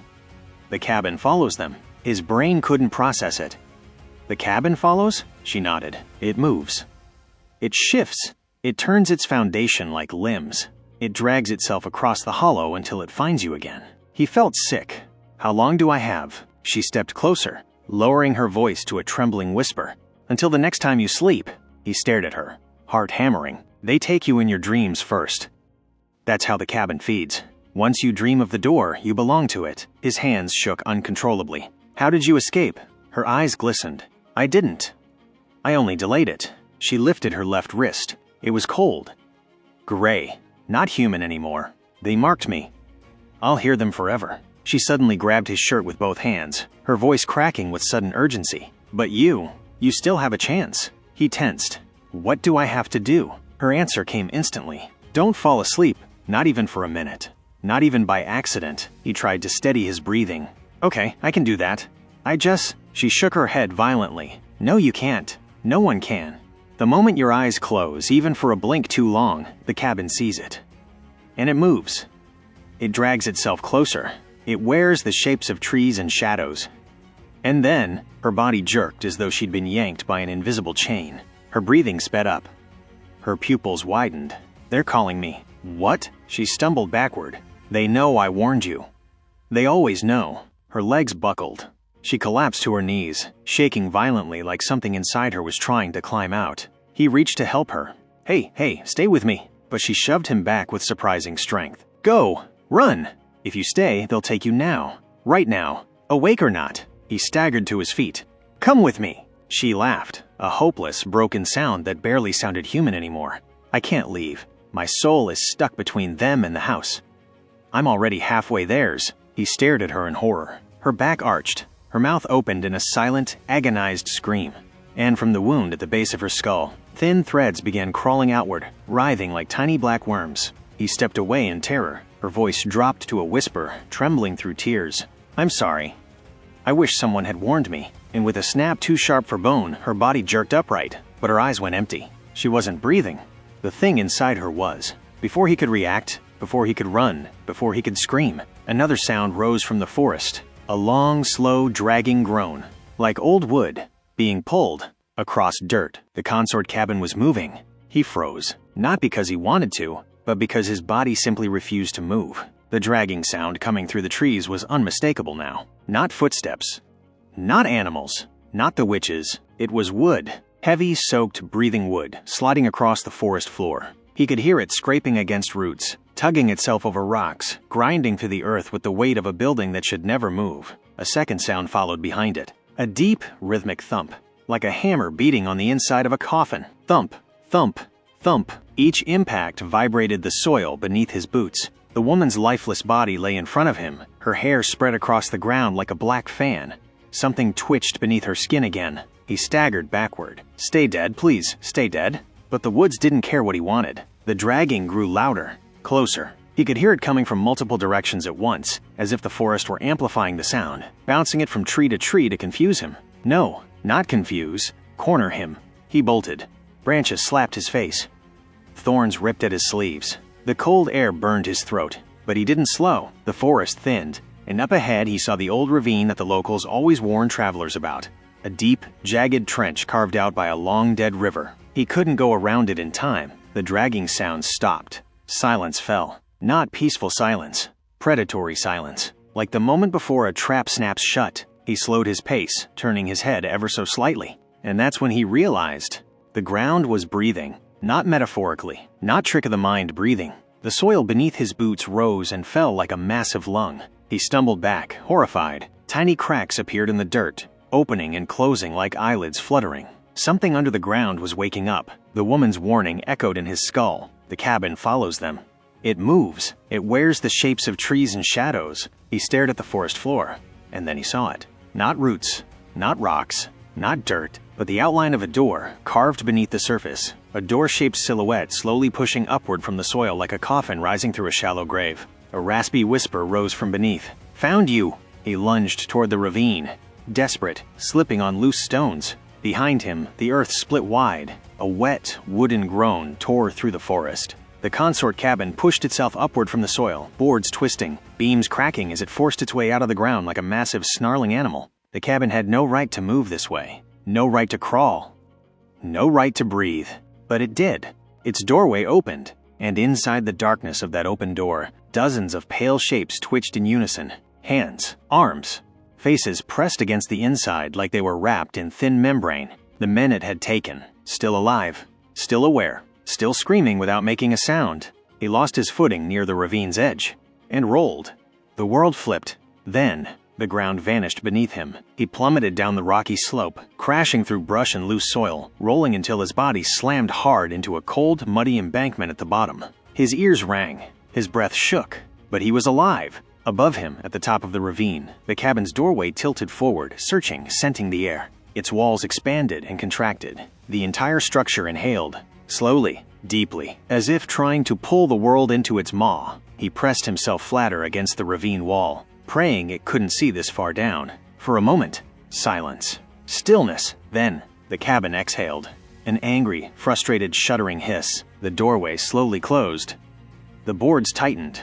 The cabin follows them." His brain couldn't process it. "The cabin follows?" She nodded. "It moves. It shifts. It turns its foundation like limbs. It drags itself across the hollow until it finds you again." He felt sick. "How long do I have?" She stepped closer, lowering her voice to a trembling whisper. "Until the next time you sleep." He stared at her, heart hammering. "They take you in your dreams first. That's how the cabin feeds. Once you dream of the door, you belong to it." His hands shook uncontrollably. "How did you escape?" Her eyes glistened. "I didn't. I only delayed it." She lifted her left wrist. It was cold. Gray. Not human anymore. "They marked me. I'll hear them forever." She suddenly grabbed his shirt with both hands, her voice cracking with sudden urgency. "But you still have a chance." He tensed. "What do I have to do?" Her answer came instantly. "Don't fall asleep, not even for a minute. Not even by accident." He tried to steady his breathing. "Okay, I can do that. She shook her head violently. "No, you can't. No one can. The moment your eyes close, even for a blink too long, the cabin sees it. And it moves. It drags itself closer. It wears the shapes of trees and shadows." And then, her body jerked as though she'd been yanked by an invisible chain. Her breathing sped up. Her pupils widened. "They're calling me." "What?" She stumbled backward. "They know I warned you. They always know." Her legs buckled. She collapsed to her knees, shaking violently like something inside her was trying to climb out. He reached to help her. Hey, stay with me." But she shoved him back with surprising strength. "Go! Run! If you stay, they'll take you now. Right now. Awake or not." He staggered to his feet. "Come with me." She laughed, a hopeless, broken sound that barely sounded human anymore. "I can't leave. My soul is stuck between them and the house. I'm already halfway theirs." He stared at her in horror. Her back arched. Her mouth opened in a silent, agonized scream. And from the wound at the base of her skull, thin threads began crawling outward, writhing like tiny black worms. He stepped away in terror. Her voice dropped to a whisper, trembling through tears. "I'm sorry. I wish someone had warned me." And with a snap too sharp for bone, her body jerked upright, but her eyes went empty. She wasn't breathing. The thing inside her was. Before he could react, before he could run, before he could scream, another sound rose from the forest. A long, slow, dragging groan, like old wood, being pulled across dirt. The consort cabin was moving. He froze, not because he wanted to, but because his body simply refused to move. The dragging sound coming through the trees was unmistakable now. Not footsteps. Not animals. Not the witches. It was wood. Heavy, soaked, breathing wood, sliding across the forest floor. He could hear it scraping against roots, tugging itself over rocks, grinding through the earth with the weight of a building that should never move. A second sound followed behind it. A deep, rhythmic thump, like a hammer beating on the inside of a coffin. Thump, thump, thump. Each impact vibrated the soil beneath his boots. The woman's lifeless body lay in front of him, her hair spread across the ground like a black fan. Something twitched beneath her skin again. He staggered backward. "Stay dead, please, stay dead." But the woods didn't care what he wanted. The dragging grew louder, closer. He could hear it coming from multiple directions at once, as if the forest were amplifying the sound, bouncing it from tree to confuse him. No, not confuse, corner him. He bolted. Branches slapped his face. Thorns ripped at his sleeves. The cold air burned his throat, but he didn't slow. The forest thinned, and up ahead he saw the old ravine that the locals always warned travelers about. A deep, jagged trench carved out by a long-dead river. He couldn't go around it in time, The dragging sound stopped. Silence fell. Not peaceful silence. Predatory silence. Like the moment before a trap snaps shut. He slowed his pace, turning his head ever so slightly. And that's when he realized the ground was breathing. Not metaphorically. Not trick-of-the-mind breathing. The soil beneath his boots rose and fell like a massive lung. He stumbled back, horrified. Tiny cracks appeared in the dirt, opening and closing like eyelids fluttering. Something under the ground was waking up. The woman's warning echoed in his skull. The cabin follows them. It moves. It wears the shapes of trees and shadows. He stared at the forest floor, and then he saw it. Not roots, not rocks, not dirt, but the outline of a door carved beneath the surface. A door-shaped silhouette slowly pushing upward from the soil like a coffin rising through a shallow grave. A raspy whisper rose from beneath. "Found you!" He lunged toward the ravine, desperate, slipping on loose stones. Behind him, the earth split wide. A wet, wooden groan tore through the forest. The Consort Cabin pushed itself upward from the soil, boards twisting, beams cracking as it forced its way out of the ground like a massive snarling animal. The cabin had no right to move this way. No right to crawl. No right to breathe. But it did. Its doorway opened, and inside the darkness of that open door, dozens of pale shapes twitched in unison. Hands, arms, faces pressed against the inside like they were wrapped in thin membrane. The men it had taken, still alive, still aware, still screaming without making a sound. He lost his footing near the ravine's edge, and rolled. The world flipped. Then, the ground vanished beneath him. He plummeted down the rocky slope, crashing through brush and loose soil, rolling until his body slammed hard into a cold, muddy embankment at the bottom. His ears rang. His breath shook. But he was alive. Above him, at the top of the ravine, the cabin's doorway tilted forward, searching, scenting the air. Its walls expanded and contracted. The entire structure inhaled, slowly, deeply, as if trying to pull the world into its maw. He pressed himself flatter against the ravine wall, praying it couldn't see this far down. For a moment, silence. Stillness. Then, the cabin exhaled. An angry, frustrated, shuddering hiss. The doorway slowly closed. The boards tightened.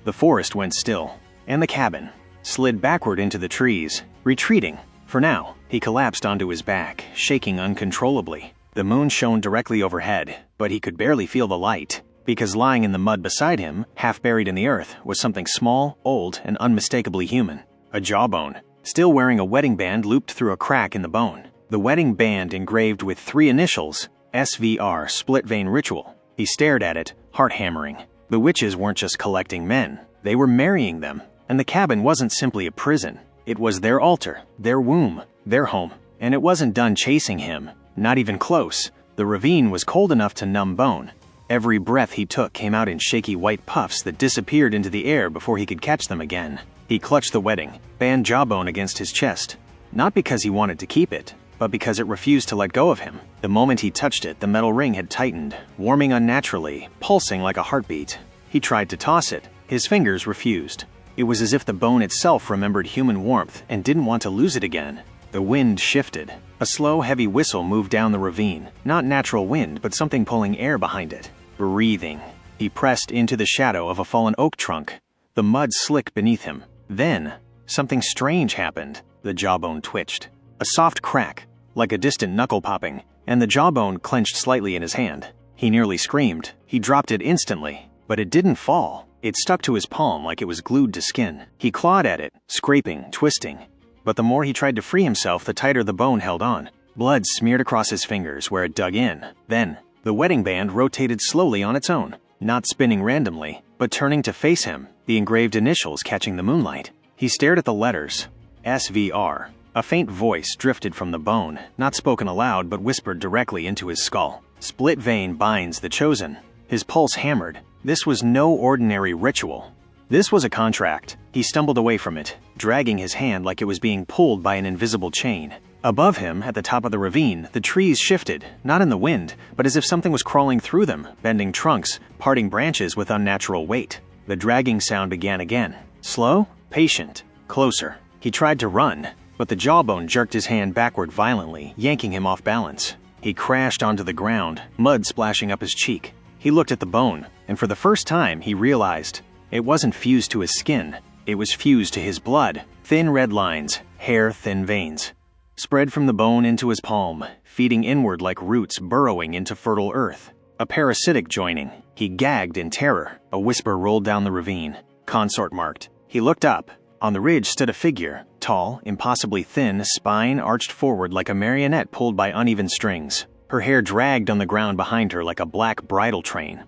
The forest went still, and the cabin slid backward into the trees, retreating. For now, he collapsed onto his back, shaking uncontrollably. The moon shone directly overhead, but he could barely feel the light, because lying in the mud beside him, half buried in the earth, was something small, old, and unmistakably human. A jawbone, still wearing a wedding band looped through a crack in the bone. The wedding band engraved with 3 initials, SVR, split vein ritual. He stared at it, heart hammering. The witches weren't just collecting men, they were marrying them. And the cabin wasn't simply a prison. It was their altar, their womb, their home. And it wasn't done chasing him, not even close. The ravine was cold enough to numb bone. Every breath he took came out in shaky white puffs that disappeared into the air before he could catch them again. He clutched the wedding band jawbone against his chest, not because he wanted to keep it, but because it refused to let go of him. The moment he touched it, the metal ring had tightened, warming unnaturally, pulsing like a heartbeat. He tried to toss it. His fingers refused. It was as if the bone itself remembered human warmth and didn't want to lose it again. The wind shifted. A slow, heavy whistle moved down the ravine. Not natural wind, but something pulling air behind it. Breathing. He pressed into the shadow of a fallen oak trunk. The mud slick beneath him. Then, something strange happened. The jawbone twitched. A soft crack, like a distant knuckle popping, and the jawbone clenched slightly in his hand. He nearly screamed. He dropped it instantly, but it didn't fall. It stuck to his palm like it was glued to skin. He clawed at it, scraping, twisting. But the more he tried to free himself, the tighter the bone held on. Blood smeared across his fingers where it dug in. Then, the wedding band rotated slowly on its own, not spinning randomly, but turning to face him, the engraved initials catching the moonlight. He stared at the letters. SVR. A faint voice drifted from the bone, not spoken aloud but whispered directly into his skull. Split vein binds the chosen. His pulse hammered. This was no ordinary ritual. This was a contract. He stumbled away from it, dragging his hand like it was being pulled by an invisible chain. Above him, at the top of the ravine, the trees shifted, not in the wind, but as if something was crawling through them, bending trunks, parting branches with unnatural weight. The dragging sound began again. Slow, patient, closer. He tried to run, but the jawbone jerked his hand backward violently, yanking him off balance. He crashed onto the ground, mud splashing up his cheek. He looked at the bone, and for the first time he realized it wasn't fused to his skin. It was fused to his blood. Thin red lines, hair-thin veins, spread from the bone into his palm, feeding inward like roots burrowing into fertile earth. A parasitic joining. He gagged in terror. A whisper rolled down the ravine. Consort marked. He looked up. On the ridge stood a figure, tall, impossibly thin, spine arched forward like a marionette pulled by uneven strings. Her hair dragged on the ground behind her like a black bridal train.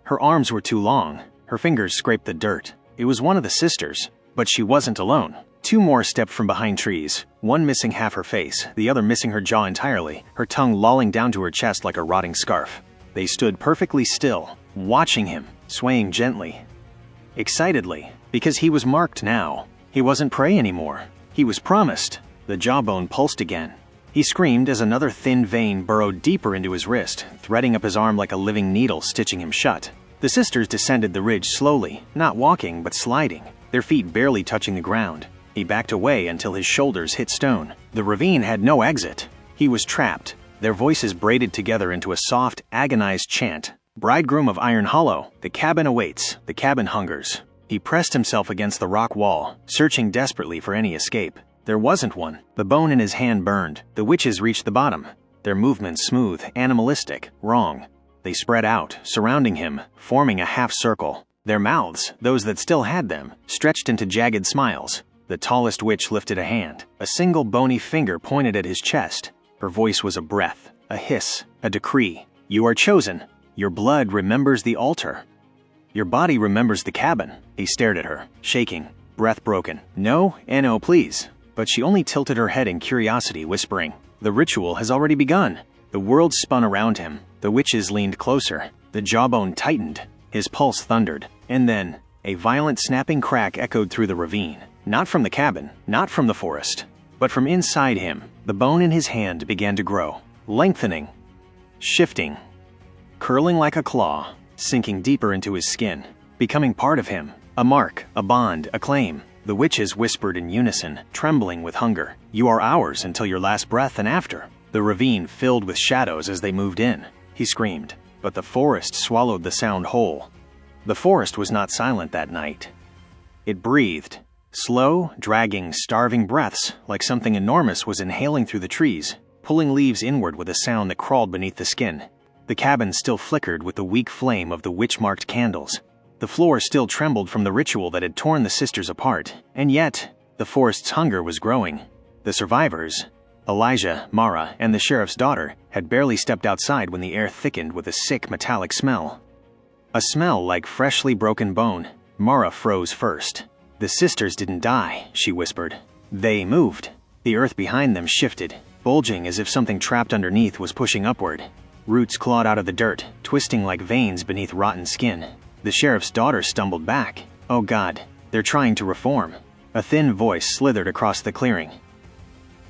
Her arms were too long. Her fingers scraped the dirt. It was one of the sisters, but she wasn't alone. Two more stepped from behind trees, one missing half her face, the other missing her jaw entirely, her tongue lolling down to her chest like a rotting scarf. They stood perfectly still, watching him, swaying gently, excitedly, because he was marked now. He wasn't prey anymore. He was promised. The jawbone pulsed again. He screamed as another thin vein burrowed deeper into his wrist, threading up his arm like a living needle, stitching him shut. The sisters descended the ridge slowly, not walking but sliding, their feet barely touching the ground. He backed away until his shoulders hit stone. The ravine had no exit. He was trapped, their voices braided together into a soft, agonized chant. Bridegroom of Iron Hollow, the cabin awaits, the cabin hungers. He pressed himself against the rock wall, searching desperately for any escape. There wasn't one. The bone in his hand burned. The witches reached the bottom, their movements smooth, animalistic, wrong. They spread out, surrounding him, forming a half circle. Their mouths, those that still had them, stretched into jagged smiles. The tallest witch lifted a hand. A single bony finger pointed at his chest. Her voice was a breath, a hiss, a decree. You are chosen. Your blood remembers the altar. Your body remembers the cabin. He stared at her, shaking, breath broken. No, no, please. But she only tilted her head in curiosity, whispering, The ritual has already begun. The world spun around him. The witches leaned closer. The jawbone tightened. His pulse thundered. And then, a violent snapping crack echoed through the ravine. Not from the cabin, not from the forest, but from inside him. The bone in his hand began to grow, lengthening, shifting, curling like a claw, sinking deeper into his skin, becoming part of him. A mark, a bond, a claim. The witches whispered in unison, trembling with hunger. You are ours until your last breath and after. The ravine filled with shadows as they moved in. He screamed, but the forest swallowed the sound whole. The forest was not silent that night. It breathed. Slow, dragging, starving breaths, like something enormous was inhaling through the trees, pulling leaves inward with a sound that crawled beneath the skin. The cabin still flickered with the weak flame of the witch-marked candles. The floor still trembled from the ritual that had torn the sisters apart, and yet, the forest's hunger was growing. The survivors, Elijah, Mara, and the sheriff's daughter, had barely stepped outside when the air thickened with a sick metallic smell. A smell like freshly broken bone. Mara froze first. The sisters didn't die, she whispered. They moved. The earth behind them shifted, bulging as if something trapped underneath was pushing upward. Roots clawed out of the dirt, twisting like veins beneath rotten skin. The sheriff's daughter stumbled back. Oh God, they're trying to reform. A thin voice slithered across the clearing.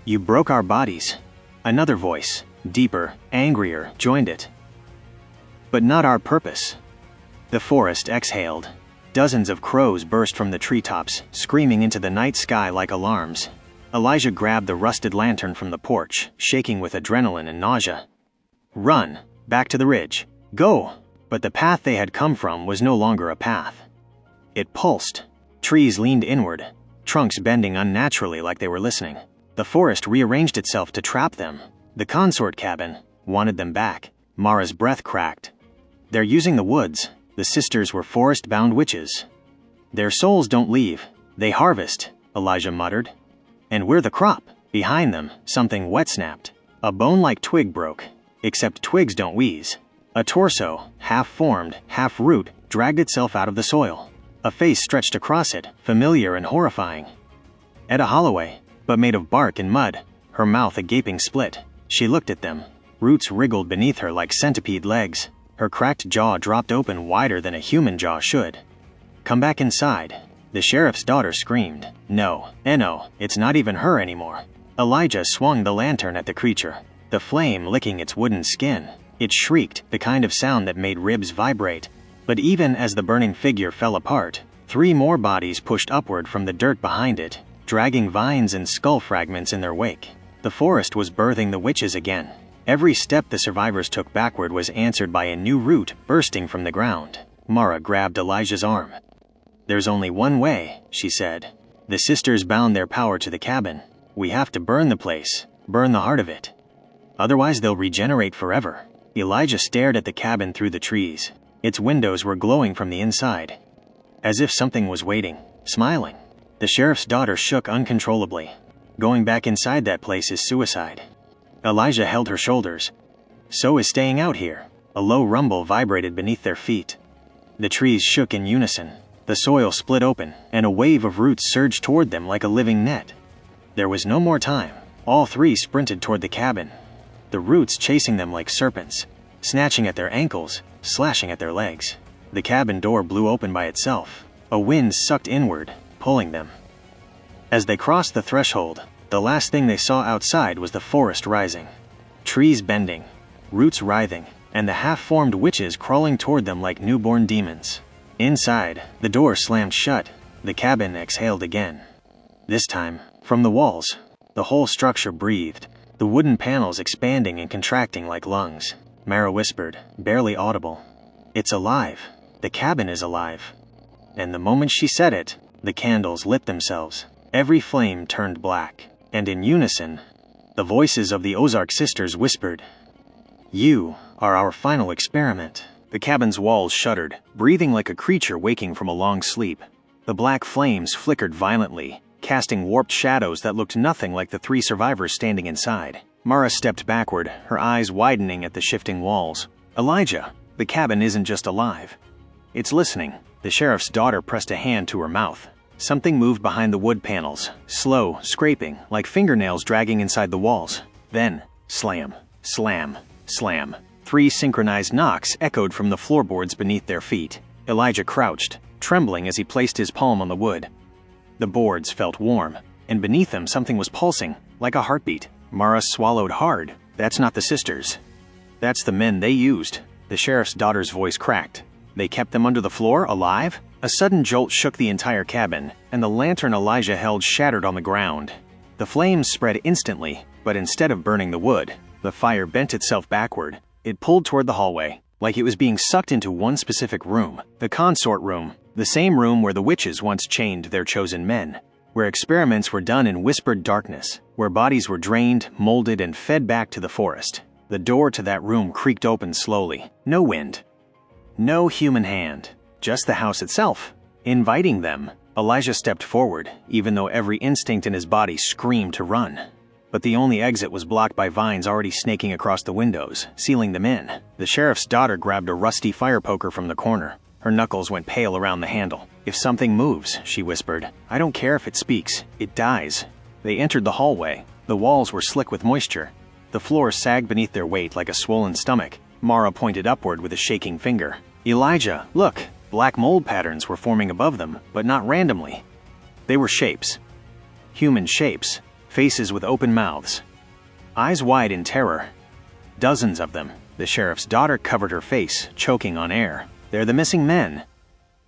You broke our bodies. Another voice, deeper, angrier, joined it. But not our purpose. The forest exhaled. Dozens of crows burst from the treetops, screaming into the night sky like alarms. Elijah grabbed the rusted lantern from the porch, shaking with adrenaline and nausea. Run, back to the ridge. Go! But the path they had come from was no longer a path. It pulsed. Trees leaned inward, trunks bending unnaturally like they were listening. The forest rearranged itself to trap them. The Consort Cabin wanted them back. Mara's breath cracked. They're using the woods. The sisters were forest-bound witches. Their souls don't leave. They harvest, Elijah muttered. And we're the crop. Behind them, something wet snapped. A bone-like twig broke, except twigs don't wheeze. A torso, half-formed, half-root, dragged itself out of the soil. A face stretched across it, familiar and horrifying. Etta Holloway, but made of bark and mud, her mouth a gaping split. She looked at them. Roots wriggled beneath her like centipede legs. Her cracked jaw dropped open wider than a human jaw should. Come back inside. The sheriff's daughter screamed. No, it's not even her anymore. Elijah swung the lantern at the creature, the flame licking its wooden skin. It shrieked, the kind of sound that made ribs vibrate. But even as the burning figure fell apart, 3 more bodies pushed upward from the dirt behind it, dragging vines and skull fragments in their wake. The forest was birthing the witches again. Every step the survivors took backward was answered by a new root bursting from the ground. Mara grabbed Elijah's arm. There's only one way, she said. The sisters bound their power to the cabin. We have to burn the place, burn the heart of it. Otherwise they'll regenerate forever. Elijah stared at the cabin through the trees. Its windows were glowing from the inside, as if something was waiting, smiling. The sheriff's daughter shook uncontrollably. Going back inside that place is suicide. Elijah held her shoulders. So is staying out here. A low rumble vibrated beneath their feet. The trees shook in unison. The soil split open, and a wave of roots surged toward them like a living net. There was no more time. All three sprinted toward the cabin, the roots chasing them like serpents, snatching at their ankles, slashing at their legs. The cabin door blew open by itself. A wind sucked inward, pulling them. As they crossed the threshold, the last thing they saw outside was the forest rising. Trees bending, roots writhing, and the half-formed witches crawling toward them like newborn demons. Inside, the door slammed shut. The cabin exhaled again. This time, from the walls, the whole structure breathed, the wooden panels expanding and contracting like lungs. Mara whispered, barely audible, "It's alive. The cabin is alive." And the moment she said it, the candles lit themselves. Every flame turned black, and in unison, the voices of the Ozark sisters whispered, "You are our final experiment." The cabin's walls shuddered, breathing like a creature waking from a long sleep. The black flames flickered violently, casting warped shadows that looked nothing like the three survivors standing inside. Mara stepped backward, her eyes widening at the shifting walls. "Elijah, the cabin isn't just alive. It's listening." The sheriff's daughter pressed a hand to her mouth. Something moved behind the wood panels, slow, scraping, like fingernails dragging inside the walls. Then, slam, slam, slam. 3 synchronized knocks echoed from the floorboards beneath their feet. Elijah crouched, trembling as he placed his palm on the wood. The boards felt warm, and beneath them something was pulsing, like a heartbeat. Mara swallowed hard. "That's not the sisters. That's the men they used." The sheriff's daughter's voice cracked. "They kept them under the floor, alive?" A sudden jolt shook the entire cabin, and the lantern Elijah held shattered on the ground. The flames spread instantly, but instead of burning the wood, the fire bent itself backward. It pulled toward the hallway, like it was being sucked into one specific room, the consort room, the same room where the witches once chained their chosen men, where experiments were done in whispered darkness, where bodies were drained, molded, and fed back to the forest. The door to that room creaked open slowly. No wind. No human hand. Just the house itself, inviting them. Elijah stepped forward, even though every instinct in his body screamed to run. But the only exit was blocked by vines already snaking across the windows, sealing them in. The sheriff's daughter grabbed a rusty fire poker from the corner. Her knuckles went pale around the handle. "If something moves," she whispered, "I don't care if it speaks, it dies." They entered the hallway. The walls were slick with moisture. The floor sagged beneath their weight like a swollen stomach. Mara pointed upward with a shaking finger. "Elijah, look!" Black mold patterns were forming above them, but not randomly. They were shapes. Human shapes. Faces with open mouths. Eyes wide in terror. Dozens of them. The sheriff's daughter covered her face, choking on air. "They're the missing men.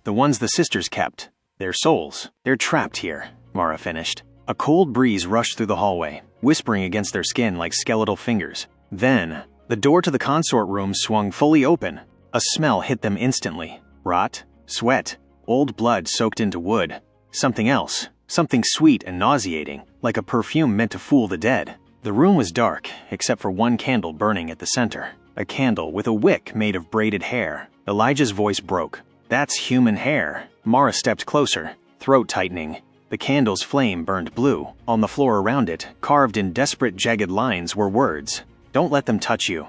The ones the sisters kept. Their souls. They're trapped here," Mara finished. A cold breeze rushed through the hallway, whispering against their skin like skeletal fingers. Then, the door to the consort room swung fully open. A smell hit them instantly. Rot, sweat, old blood soaked into wood. Something else. Something sweet and nauseating, like a perfume meant to fool the dead. The room was dark, except for one candle burning at the center. A candle with a wick made of braided hair. Elijah's voice broke. "That's human hair." Mara stepped closer, throat tightening. The candle's flame burned blue. On the floor around it, carved in desperate jagged lines, were words. "Don't let them touch you.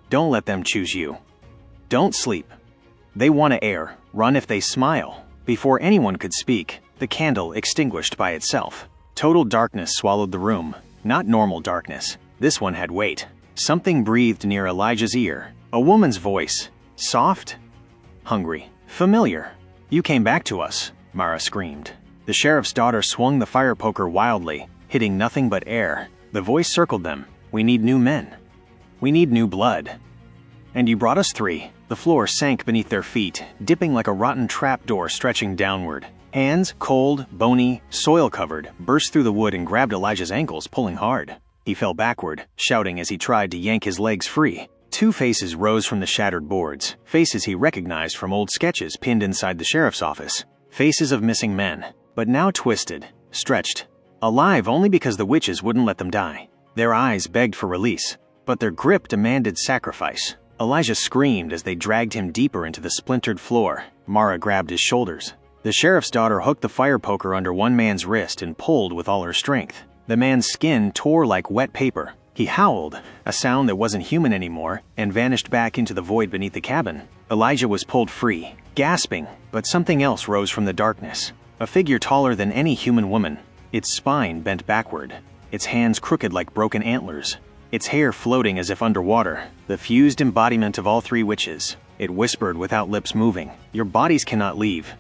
Don't let them choose you. Don't sleep. They want to air. Run if they smile." Before anyone could speak, the candle extinguished by itself. Total darkness swallowed the room. Not normal darkness. This one had weight. Something breathed near Elijah's ear. A woman's voice. Soft? Hungry. Familiar. "You came back to us," Mara screamed. The sheriff's daughter swung the fire poker wildly, hitting nothing but air. The voice circled them. "We need new men. We need new blood. And you brought us 3. The floor sank beneath their feet, dipping like a rotten trapdoor stretching downward. Hands, cold, bony, soil-covered, burst through the wood and grabbed Elijah's ankles, pulling hard. He fell backward, shouting as he tried to yank his legs free. 2 faces rose from the shattered boards, faces he recognized from old sketches pinned inside the sheriff's office. Faces of missing men, but now twisted, stretched, alive only because the witches wouldn't let them die. Their eyes begged for release, but their grip demanded sacrifice. Elijah screamed as they dragged him deeper into the splintered floor. Mara grabbed his shoulders. The sheriff's daughter hooked the fire poker under one man's wrist and pulled with all her strength. The man's skin tore like wet paper. He howled, a sound that wasn't human anymore, and vanished back into the void beneath the cabin. Elijah was pulled free, gasping, but something else rose from the darkness. A figure taller than any human woman, its spine bent backward, its hands crooked like broken antlers, its hair floating as if underwater, the fused embodiment of all three witches. It whispered without lips moving, "Your bodies cannot leave,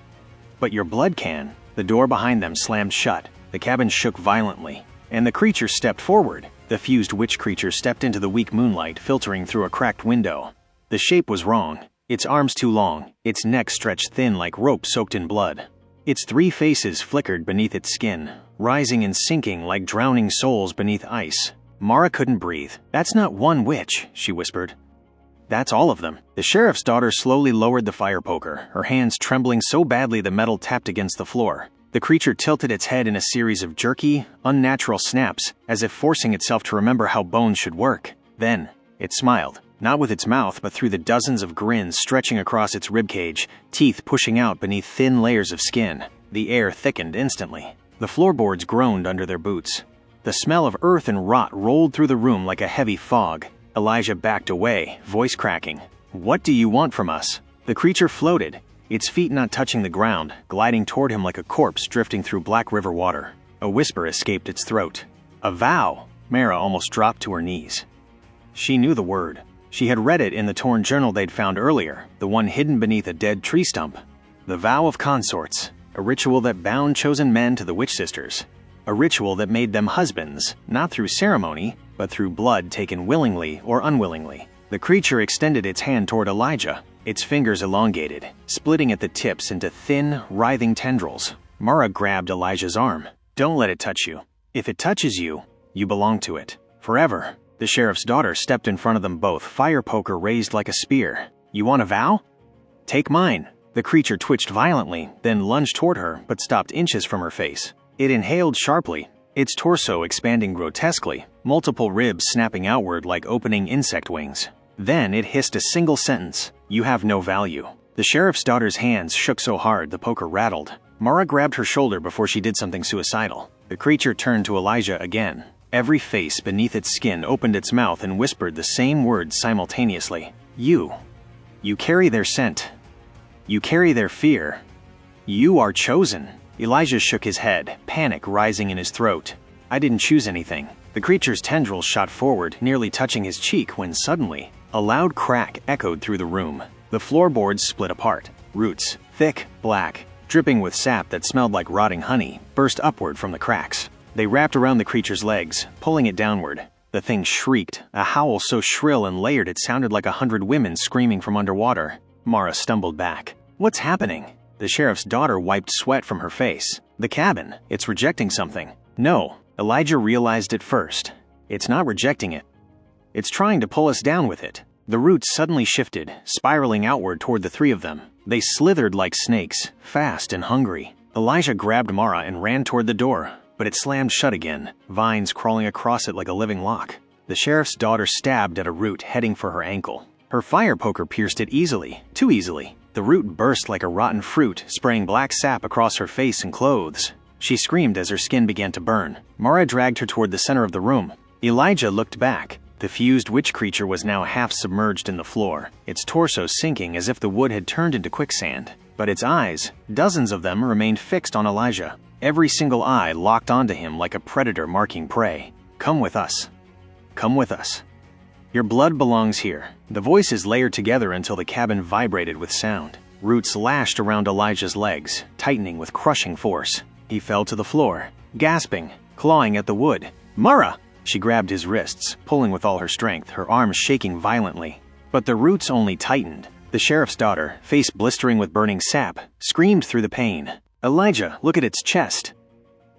but your blood can." The door behind them slammed shut, the cabin shook violently, and the creature stepped forward. The fused witch creature stepped into the weak moonlight filtering through a cracked window. The shape was wrong, its arms too long, its neck stretched thin like rope soaked in blood. Its three faces flickered beneath its skin, rising and sinking like drowning souls beneath ice. Mara couldn't breathe. "That's not one witch," she whispered. "That's all of them." The sheriff's daughter slowly lowered the fire poker, her hands trembling so badly the metal tapped against the floor. The creature tilted its head in a series of jerky, unnatural snaps, as if forcing itself to remember how bones should work. Then, it smiled, not with its mouth but through the dozens of grins stretching across its ribcage, teeth pushing out beneath thin layers of skin. The air thickened instantly. The floorboards groaned under their boots. The smell of earth and rot rolled through the room like a heavy fog. Elijah backed away, voice cracking. "What do you want from us?" The creature floated, its feet not touching the ground, gliding toward him like a corpse drifting through black river water. A whisper escaped its throat. "A vow!" Mara almost dropped to her knees. She knew the word. She had read it in the torn journal they'd found earlier, the one hidden beneath a dead tree stump. The vow of consorts, a ritual that bound chosen men to the witch sisters. A ritual that made them husbands, not through ceremony, but through blood taken willingly or unwillingly. The creature extended its hand toward Elijah, its fingers elongated, splitting at the tips into thin, writhing tendrils. Mara grabbed Elijah's arm. "Don't let it touch you. If it touches you, you belong to it. Forever." The sheriff's daughter stepped in front of them both, fire poker raised like a spear. "You want a vow? Take mine." The creature twitched violently, then lunged toward her, but stopped inches from her face. It inhaled sharply, its torso expanding grotesquely, multiple ribs snapping outward like opening insect wings. Then it hissed a single sentence, "You have no value." The sheriff's daughter's hands shook so hard the poker rattled. Mara grabbed her shoulder before she did something suicidal. The creature turned to Elijah again. Every face beneath its skin opened its mouth and whispered the same words simultaneously. "You. You carry their scent. You carry their fear. You are chosen." Elijah shook his head, panic rising in his throat. "I didn't choose anything." The creature's tendrils shot forward, nearly touching his cheek, when suddenly, a loud crack echoed through the room. The floorboards split apart. Roots, thick, black, dripping with sap that smelled like rotting honey, burst upward from the cracks. They wrapped around the creature's legs, pulling it downward. The thing shrieked, a howl so shrill and layered it sounded like 100 women screaming from underwater. Mara stumbled back. "What's happening?" The sheriff's daughter wiped sweat from her face. "The cabin. It's rejecting something." "No." Elijah realized it first. "It's not rejecting it. It's trying to pull us down with it." The roots suddenly shifted, spiraling outward toward the three of them. They slithered like snakes, fast and hungry. Elijah grabbed Mara and ran toward the door, but it slammed shut again, vines crawling across it like a living lock. The sheriff's daughter stabbed at a root heading for her ankle. Her fire poker pierced it easily, too easily. The root burst like a rotten fruit, spraying black sap across her face and clothes. She screamed as her skin began to burn. Mara dragged her toward the center of the room. Elijah looked back. The fused witch creature was now half submerged in the floor, its torso sinking as if the wood had turned into quicksand. But its eyes, dozens of them, remained fixed on Elijah. Every single eye locked onto him like a predator marking prey. "Come with us. Come with us. Your blood belongs here." The voices layered together until the cabin vibrated with sound. Roots lashed around Elijah's legs, tightening with crushing force. He fell to the floor, gasping, clawing at the wood. "Mara!" She grabbed his wrists, pulling with all her strength, her arms shaking violently. But the roots only tightened. The sheriff's daughter, face blistering with burning sap, screamed through the pain. "Elijah, look at its chest."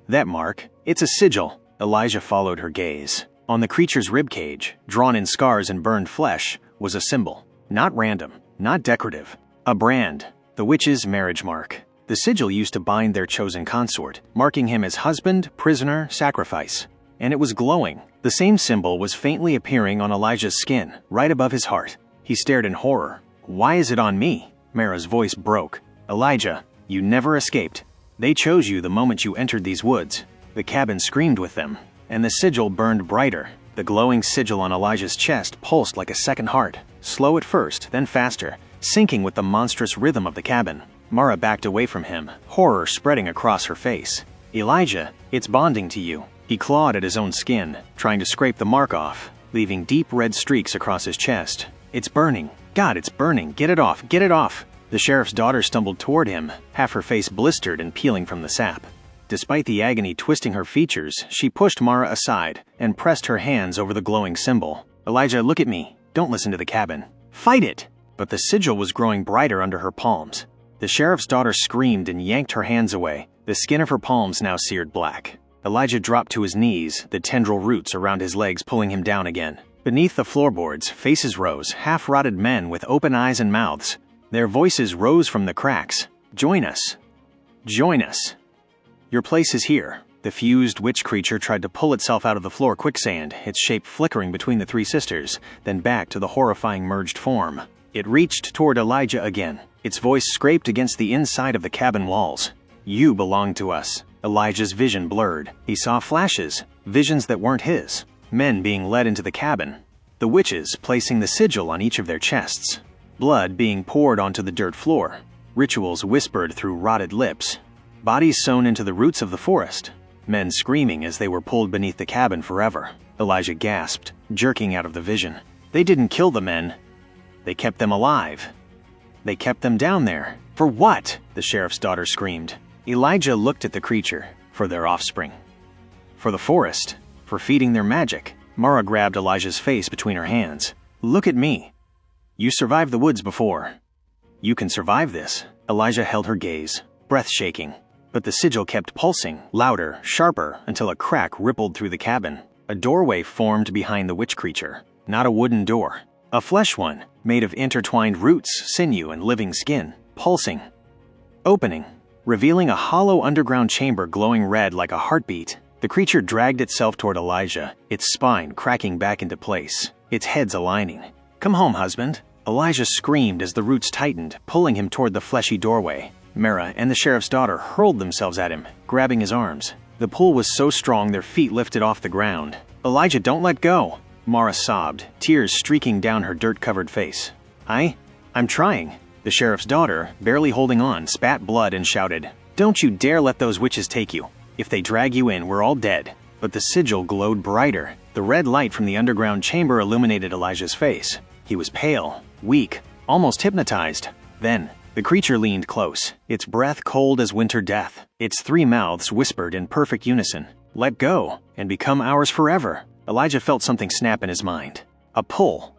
"That mark, it's a sigil." Elijah followed her gaze. On the creature's ribcage, drawn in scars and burned flesh, was a symbol. Not random, not decorative. A brand, the witch's marriage mark. The sigil used to bind their chosen consort, marking him as husband, prisoner, sacrifice. And it was glowing. The same symbol was faintly appearing on Elijah's skin, right above his heart. He stared in horror. "Why is it on me?" Mara's voice broke. "Elijah, you never escaped. They chose you the moment you entered these woods." The cabin screamed with them, and the sigil burned brighter. The glowing sigil on Elijah's chest pulsed like a second heart, slow at first, then faster, syncing with the monstrous rhythm of the cabin. Mara backed away from him, horror spreading across her face. "Elijah, it's bonding to you." He clawed at his own skin, trying to scrape the mark off, leaving deep red streaks across his chest. "It's burning. God, it's burning. Get it off. Get it off." The sheriff's daughter stumbled toward him, half her face blistered and peeling from the sap. Despite the agony twisting her features, she pushed Mara aside and pressed her hands over the glowing symbol. "Elijah, look at me. Don't listen to the cabin. Fight it!" But the sigil was growing brighter under her palms. The sheriff's daughter screamed and yanked her hands away, the skin of her palms now seared black. Elijah dropped to his knees, the tendril roots around his legs pulling him down again. Beneath the floorboards, faces rose, half-rotted men with open eyes and mouths. Their voices rose from the cracks. "Join us. Join us. Your place is here." The fused witch creature tried to pull itself out of the floor quicksand, its shape flickering between the three sisters, then back to the horrifying merged form. It reached toward Elijah again. Its voice scraped against the inside of the cabin walls. "You belong to us." Elijah's vision blurred. He saw flashes, visions that weren't his. Men being led into the cabin. The witches placing the sigil on each of their chests. Blood being poured onto the dirt floor. Rituals whispered through rotted lips. Bodies sewn into the roots of the forest. Men screaming as they were pulled beneath the cabin forever. Elijah gasped, jerking out of the vision. They didn't kill the men. They kept them alive. They kept them down there. For what? The sheriff's daughter screamed. Elijah looked at the creature. For their offspring. For the forest. For feeding their magic. Mara grabbed Elijah's face between her hands. "Look at me. You survived the woods before. You can survive this." Elijah held her gaze, breath shaking. But the sigil kept pulsing, louder, sharper, until a crack rippled through the cabin. A doorway formed behind the witch creature. Not a wooden door. A flesh one, made of intertwined roots, sinew, and living skin. Pulsing. Opening. Revealing a hollow underground chamber glowing red like a heartbeat. The creature dragged itself toward Elijah, its spine cracking back into place, its heads aligning. "Come home, husband." Elijah screamed as the roots tightened, pulling him toward the fleshy doorway. Mara and the sheriff's daughter hurled themselves at him, grabbing his arms. The pull was so strong their feet lifted off the ground. "Elijah, don't let go!" Mara sobbed, tears streaking down her dirt-covered face. I'm trying." The sheriff's daughter, barely holding on, spat blood and shouted, "Don't you dare let those witches take you. If they drag you in, we're all dead." But the sigil glowed brighter. The red light from the underground chamber illuminated Elijah's face. He was pale, weak, almost hypnotized. Then, the creature leaned close, its breath cold as winter death. Its three mouths whispered in perfect unison, "Let go, and become ours forever." Elijah felt something snap in his mind. A pull.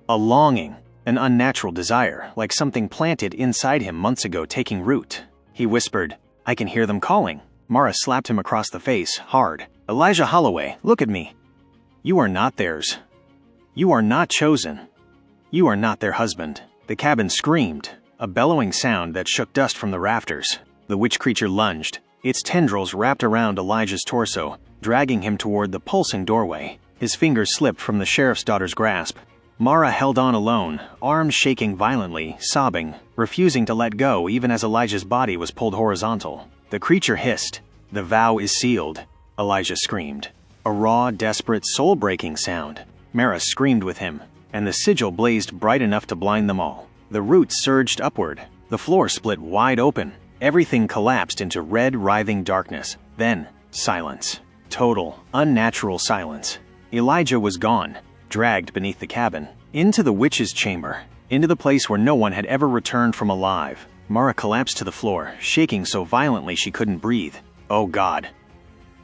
A longing. An unnatural desire, like something planted inside him months ago taking root. He whispered, "I can hear them calling." Mara slapped him across the face, hard. "Elijah Holloway, look at me. You are not theirs. You are not chosen. You are not their husband." The cabin screamed, a bellowing sound that shook dust from the rafters. The witch creature lunged, its tendrils wrapped around Elijah's torso, dragging him toward the pulsing doorway. His fingers slipped from the sheriff's daughter's grasp. Mara held on alone, arms shaking violently, sobbing, refusing to let go even as Elijah's body was pulled horizontal. The creature hissed. "The vow is sealed," Elijah screamed. A raw, desperate, soul-breaking sound. Mara screamed with him, and the sigil blazed bright enough to blind them all. The roots surged upward. The floor split wide open. Everything collapsed into red, writhing darkness. Then, silence. Total, unnatural silence. Elijah was gone, dragged beneath the cabin, into the witch's chamber, into the place where no one had ever returned from alive. Mara collapsed to the floor, shaking so violently she couldn't breathe. Oh God.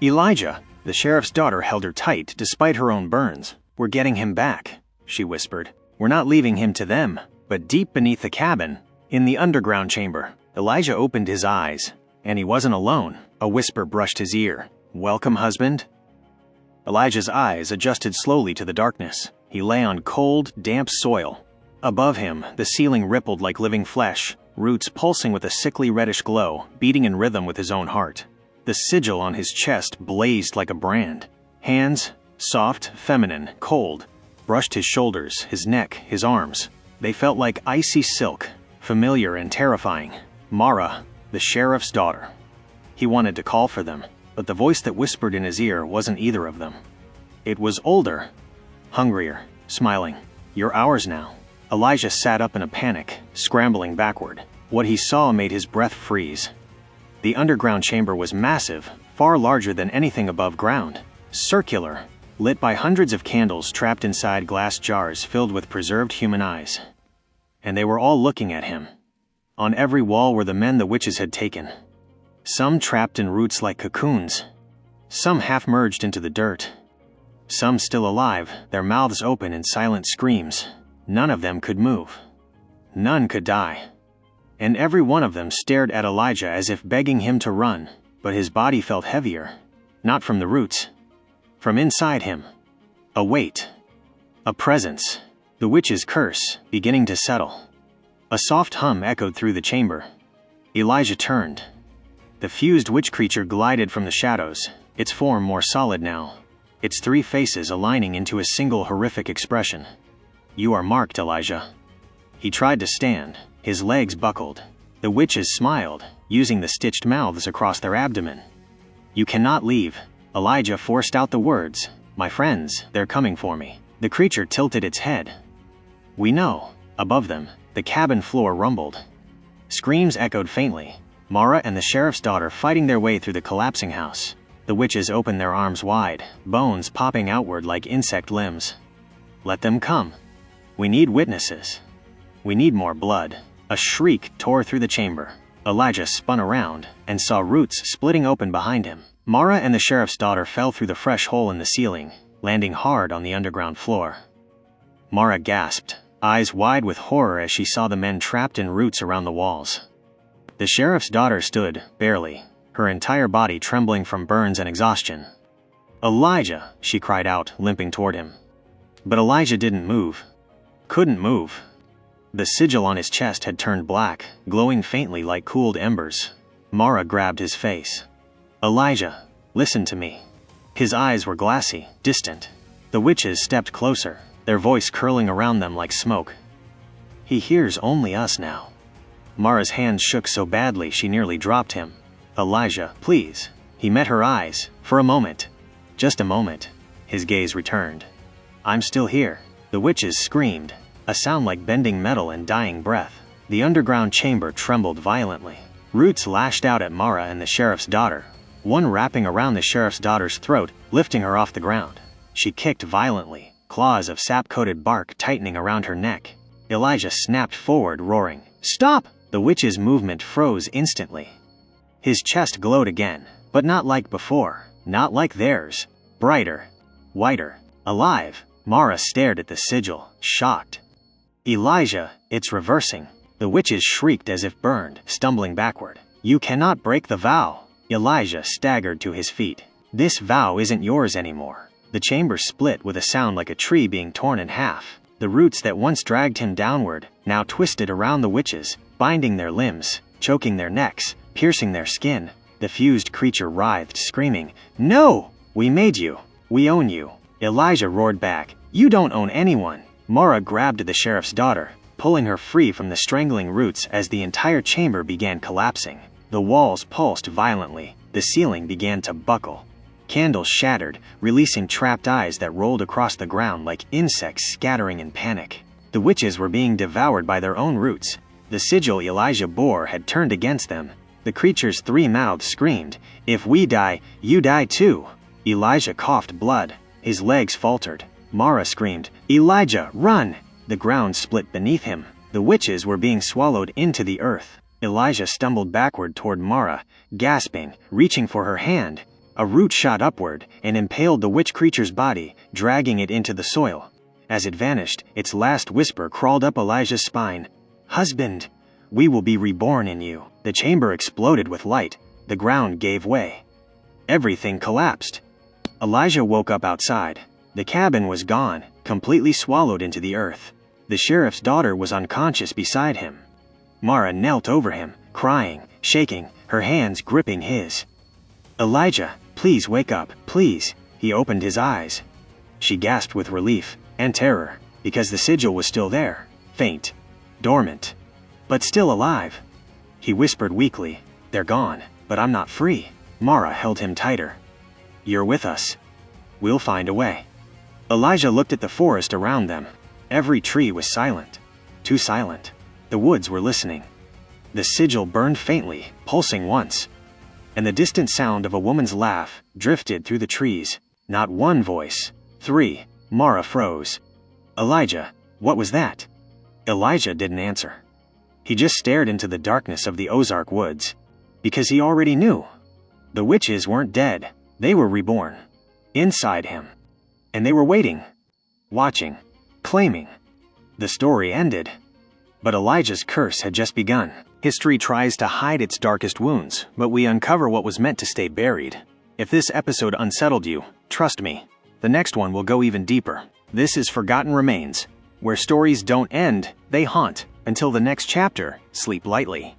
"Elijah!" The sheriff's daughter held her tight despite her own burns. "We're getting him back," she whispered. "We're not leaving him to them." But deep beneath the cabin, in the underground chamber, Elijah opened his eyes. And he wasn't alone. A whisper brushed his ear. "Welcome, husband?" Elijah's eyes adjusted slowly to the darkness. He lay on cold, damp soil. Above him, the ceiling rippled like living flesh, roots pulsing with a sickly reddish glow, beating in rhythm with his own heart. The sigil on his chest blazed like a brand. Hands, soft, feminine, cold, brushed his shoulders, his neck, his arms. They felt like icy silk, familiar and terrifying. Mara, the sheriff's daughter. He wanted to call for them, but the voice that whispered in his ear wasn't either of them. It was older, hungrier, smiling. "You're ours now." Elijah sat up in a panic, scrambling backward. What he saw made his breath freeze. The underground chamber was massive, far larger than anything above ground. Circular, lit by hundreds of candles trapped inside glass jars filled with preserved human eyes. And they were all looking at him. On every wall were the men the witches had taken. Some trapped in roots like cocoons. Some half merged into the dirt. Some still alive, their mouths open in silent screams. None of them could move. None could die. And every one of them stared at Elijah as if begging him to run, but his body felt heavier. Not from the roots. From inside him. A weight. A presence. The witch's curse, beginning to settle. A soft hum echoed through the chamber. Elijah turned. The fused witch creature glided from the shadows, its form more solid now, its three faces aligning into a single horrific expression. "You are marked, Elijah." He tried to stand, his legs buckled. The witches smiled, using the stitched mouths across their abdomen. "You cannot leave." Elijah forced out the words, "My friends, they're coming for me." The creature tilted its head. "We know." Above them, the cabin floor rumbled. Screams echoed faintly. Mara and the sheriff's daughter fighting their way through the collapsing house. The witches opened their arms wide, bones popping outward like insect limbs. "Let them come. We need witnesses. We need more blood." A shriek tore through the chamber. Elijah spun around and saw roots splitting open behind him. Mara and the sheriff's daughter fell through the fresh hole in the ceiling, landing hard on the underground floor. Mara gasped, eyes wide with horror as she saw the men trapped in roots around the walls. The sheriff's daughter stood, barely, her entire body trembling from burns and exhaustion. "Elijah!" she cried out, limping toward him. But Elijah didn't move. Couldn't move. The sigil on his chest had turned black, glowing faintly like cooled embers. Mara grabbed his face. "Elijah, listen to me." His eyes were glassy, distant. The witches stepped closer, their voice curling around them like smoke. "He hears only us now." Mara's hands shook so badly she nearly dropped him. "Elijah, please." He met her eyes, for a moment. Just a moment. His gaze returned. "I'm still here." The witches screamed, a sound like bending metal and dying breath. The underground chamber trembled violently. Roots lashed out at Mara and the sheriff's daughter, one wrapping around the sheriff's daughter's throat, lifting her off the ground. She kicked violently, claws of sap-coated bark tightening around her neck. Elijah snapped forward, roaring, "Stop!" The witch's movement froze instantly. His chest glowed again, but not like before, not like theirs. Brighter, whiter, alive. Mara stared at the sigil, shocked. "Elijah, it's reversing." The witches shrieked as if burned, stumbling backward. "You cannot break the vow." Elijah staggered to his feet. "This vow isn't yours anymore." The chamber split with a sound like a tree being torn in half. The roots that once dragged him downward, now twisted around the witches, binding their limbs, choking their necks, piercing their skin. The fused creature writhed, screaming, "No! We made you. We own you." Elijah roared back, "You don't own anyone." Mara grabbed the sheriff's daughter, pulling her free from the strangling roots as the entire chamber began collapsing. The walls pulsed violently, the ceiling began to buckle. Candles shattered, releasing trapped eyes that rolled across the ground like insects scattering in panic. The witches were being devoured by their own roots. The sigil Elijah bore had turned against them. The creature's three mouths screamed, "If we die, you die too." Elijah coughed blood. His legs faltered. Mara screamed, "Elijah, run!" The ground split beneath him. The witches were being swallowed into the earth. Elijah stumbled backward toward Mara, gasping, reaching for her hand. A root shot upward and impaled the witch creature's body, dragging it into the soil. As it vanished, its last whisper crawled up Elijah's spine. "Husband, we will be reborn in you." The chamber exploded with light. The ground gave way. Everything collapsed. Elijah woke up outside. The cabin was gone, completely swallowed into the earth. The sheriff's daughter was unconscious beside him. Mara knelt over him, crying, shaking, her hands gripping his. "Elijah, please wake up, please." He opened his eyes. She gasped with relief and terror, because the sigil was still there, faint, dormant, but still alive. He whispered weakly, "They're gone, but I'm not free." Mara held him tighter. "You're with us. We'll find a way." Elijah looked at the forest around them. Every tree was silent. Too silent. The woods were listening. The sigil burned faintly, pulsing once. And the distant sound of a woman's laugh drifted through the trees. Not one voice. 3. Mara froze. "Elijah, what was that?" Elijah didn't answer. He just stared into the darkness of the Ozark woods. Because he already knew. The witches weren't dead. They were reborn. Inside him. And they were waiting. Watching. Claiming. The story ended. But Elijah's curse had just begun. History tries to hide its darkest wounds, but we uncover what was meant to stay buried. If this episode unsettled you, trust me, the next one will go even deeper. This is Forgotten Remains, where stories don't end, they haunt. Until the next chapter, sleep lightly.